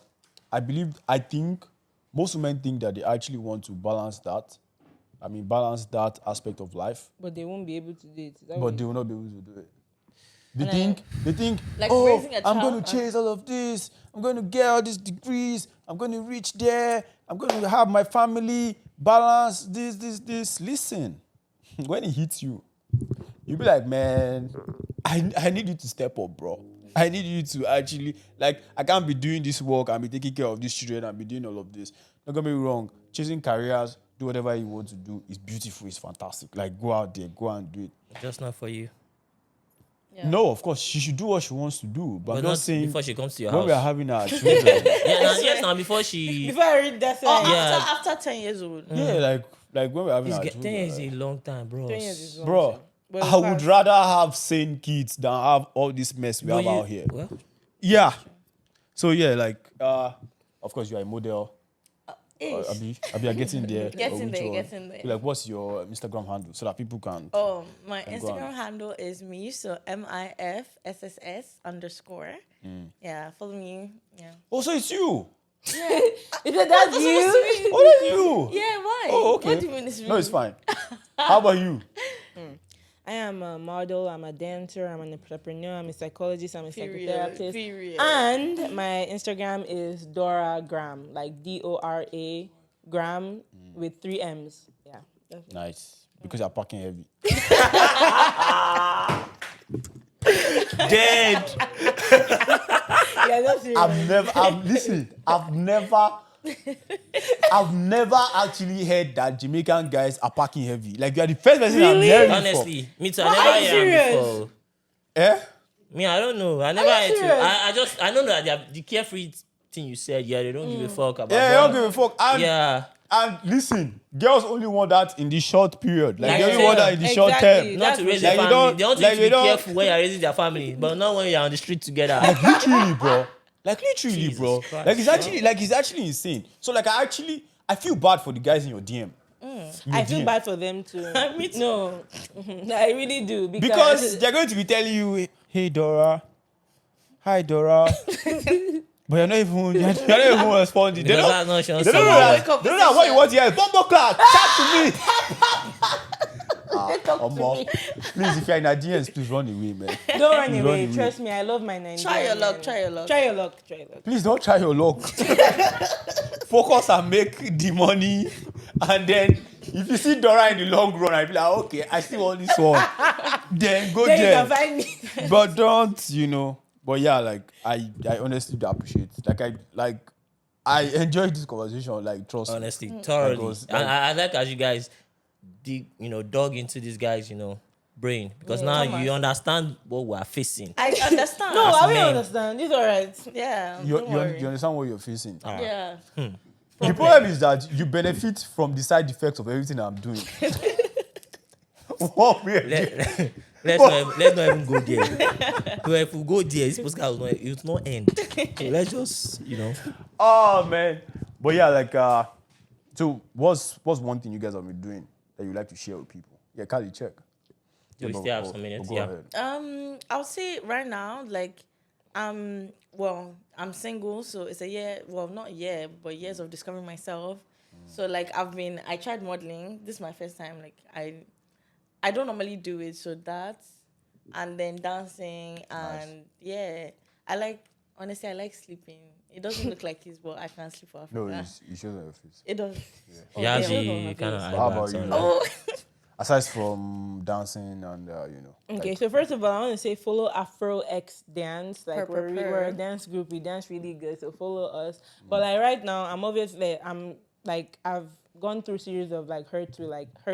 I think most women think that they actually want to balance that. Balance that aspect of life, But they won't be able to do it. Is that but what they you- will not be able to do it. They think, Like oh, raising a I'm child going to chase all of this. I'm going to get all these degrees. I'm going to reach there. I'm going to have my family balance this. Listen, when it hits you, you'll be like, man, I need you to step up, bro. I need you to actually, like, I can't be doing this work and be taking care of these children and be doing all of this. Don't get me wrong, chasing careers, do whatever you want to do. It's beautiful. It's fantastic. Like, go out there, go and do it. Just not for you. Yeah. No, of course, she should do what she wants to do. But I'm not just saying, before she comes to your when we are house. having our children, Yes, now before she. Before I read that, Oh, Yeah. after 10 years old. yeah, like when we're having our 10 children, years is a long time, bro. 10 years is long, bro, sha. But I would fast. rather have sane kids than have all this mess we But have you- out here. Well, Yeah. So yeah, like of course you are a model. Ish. Abi, you're getting there. Getting or which there, one? getting there. Like, what's your Instagram handle so that people can? Oh, my Can go on. Instagram handle is me, so MIFSSS_. Yeah, follow me. Yeah. Oh, so it's you. Is it that's you? Oh, that's you. Yeah, why? Oh, okay. What do you mean it's me? No, it's fine. How about you? I am a model, I'm a dancer, I'm an entrepreneur, I'm a psychologist, I'm a Period. psychotherapist. Period. And my Instagram is Dora Gram, like Dora Gram with 3 M's. Yeah. That's it. Nice. Because you're packing heavy. dead. Yeah, that's it. I've never actually heard that Jamaican guys are packing heavy. Like, you are the first person I'm hearing Honestly, me too. I are never you heard serious? them before. from. Eh? Me, I don't know. I never you heard serious? I know that the carefree thing you said. Yeah, they don't give a fuck about. Yeah, that. you don't give a fuck. And, Yeah. and listen, girls only want that in the short period. Like, Like they only I want said, that in the short exactly. term. Not to raise their Like, you family. don't- They want you like, to you be don't- careful when you're raising their family, but not when you're on the street together. Literally, bro. Like, literally, Jesus bro. Christ, Like, it's actually insane. So, like, I feel bad for the guys in your DM. I feel DM. bad for them too. Me too. No, I really do Because they're going to be telling you, hey, Dora. Hi, Dora. But you're not even responding. They Because don't, that's not they don't know Sean. that. They don't know what you want to hear. Bumbo clap. Chat to me. Omo. Please, if you're in Nigerians, please run away, man. don't run Run away. away. Trust me, I love my Nigerian. Try your luck, man. try your luck. Try your luck. Try your luck. Please don't try your luck. Focus and make the money. And then, if you see Dora in the long run, I'll be like, okay, I still want this one. Then go Then you there. can find me. But don't, But yeah, like, I honestly do appreciate it. I enjoyed this conversation. Like, trust me. Honestly, thoroughly. Because, And I like as you guys dug into this guy's, brain. Because now Thomas. you understand what we're facing. I understand. No, I will men. understand. It's alright. Yeah. You, don't you, worry. you understand what you're facing. Yeah. The problem is that you benefit from the side effects of everything I'm doing. What we are doing. Let's not even go there. So if we go there, this podcast will not end. So let's just, Oh man. But yeah, like so what's one thing you guys have been doing that you like to share with people? Yeah, Kali, check. Do we still have some minutes? Go Yeah. ahead. I would say right now, like, I'm single, so it's a year, well, not a year, but years of discovering myself. So, like, I tried modeling. This is my first time. Like, I don't normally do it, so that, and then dancing, and yeah, honestly, I like sleeping. It doesn't look like it, but I can sleep for Africa. No, it shows on your face. It does. He Yeah. has Okay. the kind of How about you? Oh, Aside from dancing and Okay, so first of all, I want to say follow Afro X Dance. Like Purr, purr, we're a purr. dance group. We dance really good, so follow us. But like right now, I've gone through series of like hurt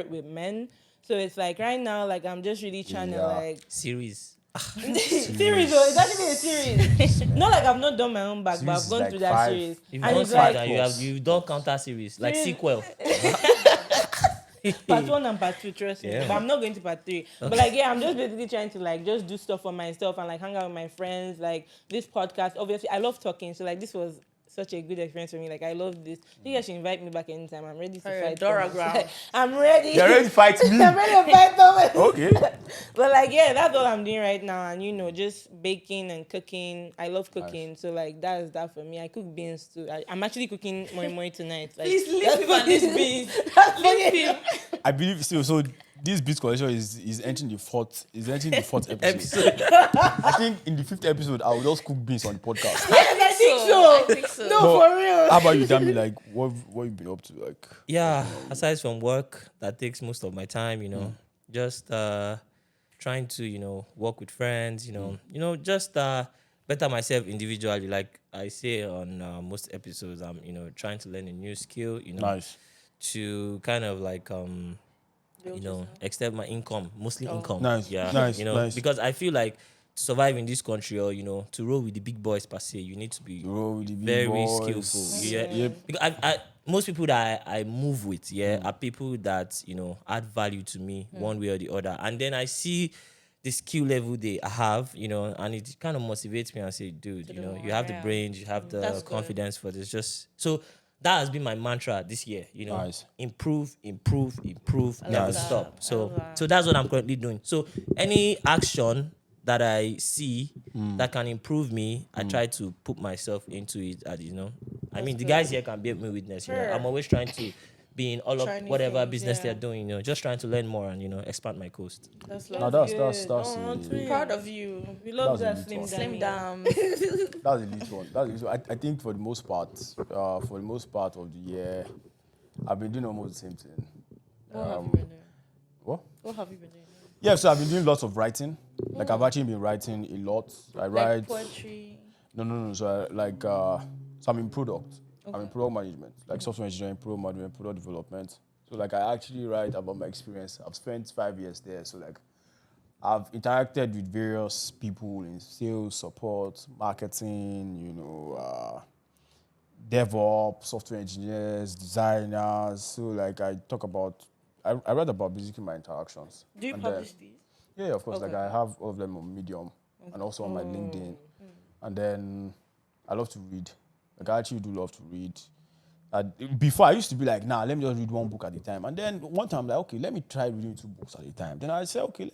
with men. So it's like right now, like I'm just really trying to Yeah. like series. series. Oh, it's actually a series. Not like I've not done my own back, but Series I've gone is through like that 5. series. You've And done it's like like you don't counter series like Series- sequel. part 1 and part 2, trust me. Yeah. But I'm not going to part 3. But like, yeah, I'm just basically trying to like just do stuff for myself and like hang out with my friends. Like this podcast, obviously, I love talking. So like, this was such a good experience for me. Like, I love this. You guys should invite me back anytime. I'm ready to Alright, fight. Dora someone. Gram. I'm ready. You're ready to fight me. I'm ready to fight someone. Okay. But like, yeah, that's all I'm doing right now. And just baking and cooking. I love cooking. So like, that's that for me. I cook beans too. I'm actually cooking more tonight. Like, please leave that's him on funny. this beat. Leave him. I believe so this beat collection is entering the fourth episode. Episode. I think in the 5th episode I will just cook beans on the podcast. I think so. I think so. No, But for real. How about you, Dami? Like, what you been up to? Like, Yeah, aside from work, that takes most of my time, just trying to, work with friends, just better myself individually. Like I say on most episodes, I'm, trying to learn a new skill, nice. to kind of like extend my income, mostly income. Nice, Yeah, nice, nice. because I feel like to survive in this country, or to roll with the big boys per se, you need to be Roll with the big very boys. skillful. Yeah. Yep. Because most people that I move with, are people that add value to me one way or the other, and then I see the skill level they have, and it kind of motivates me and say, dude, you have the brains, you have the That's good. confidence for this. Just so that has been my mantra this year. Nice. Improve, never Nice. stop. So that's what I'm currently doing. So any action that I see that can improve me, I try to put myself into it. I mean, the guys here can bear me witness. Sure. I'm always trying to be in all Try of new whatever things, business yeah. they're doing. Just trying to learn more and expand my coast. That's Now love. that's I'm proud of you. We love that's a that neat slim one. Slim down. down. that's a neat one. That's a neat one. I think for the most part of the year, I've been doing almost the same thing. What have you been doing? What? What have you been doing? Yeah, so I've been doing lots of writing. Like I've actually been writing a lot. I write. Like poetry. No. So so I'm in product. I'm in product management, like software engineering, product management, product development. So like I actually write about my experience. I've spent 5 years there. So like I've interacted with various people in sales, support, marketing, DevOps, software engineers, designers. So like I read about basically my interactions. Do you And publish these? yeah, of course. Like I have all of them on Medium and also on my LinkedIn. And then I love to read. Like I actually do love to read. Before I used to be like, nah, let me just read one book at a time. And then one time I'm like, okay, let me try reading 2 books at a time. Then I said, okay,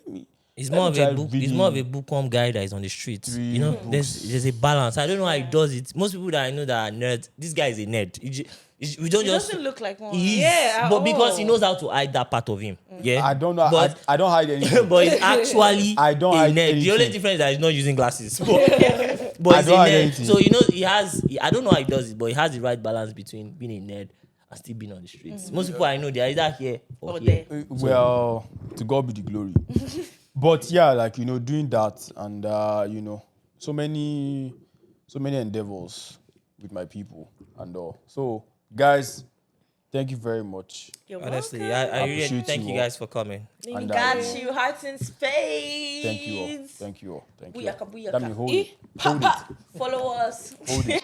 It's let more me of try a book. It's reading more of a bookworm guy that is on the streets. 3 There's a balance. I don't know how he does it. Most people that I know that are nerds, this guy is a nerd. We don't He just. doesn't look like one. He is, Yeah, but because he oh. knows how to hide that part of him. Yeah, I don't know. But I don't hide anything. but he's actually I don't a hide nerd. The only anything. difference is that he's not using glasses. But I he's a don't hide nerd. anything. So I don't know how he does it, but he has the right balance between being a nerd and still being on the streets. Most people I know, they are either here or here. there. Well, to God be the glory. But yeah, like doing that and so many endeavors with my people and all. So guys, thank you very much. You're Honestly, welcome. I really Appreciate thank you you all. guys for coming. And Got you. Hearts in space. Thank you all. Thank you all. Thank you. Booyaka, all. booyaka. Dami, hold it. Pa, pa. Follow us. Hold it.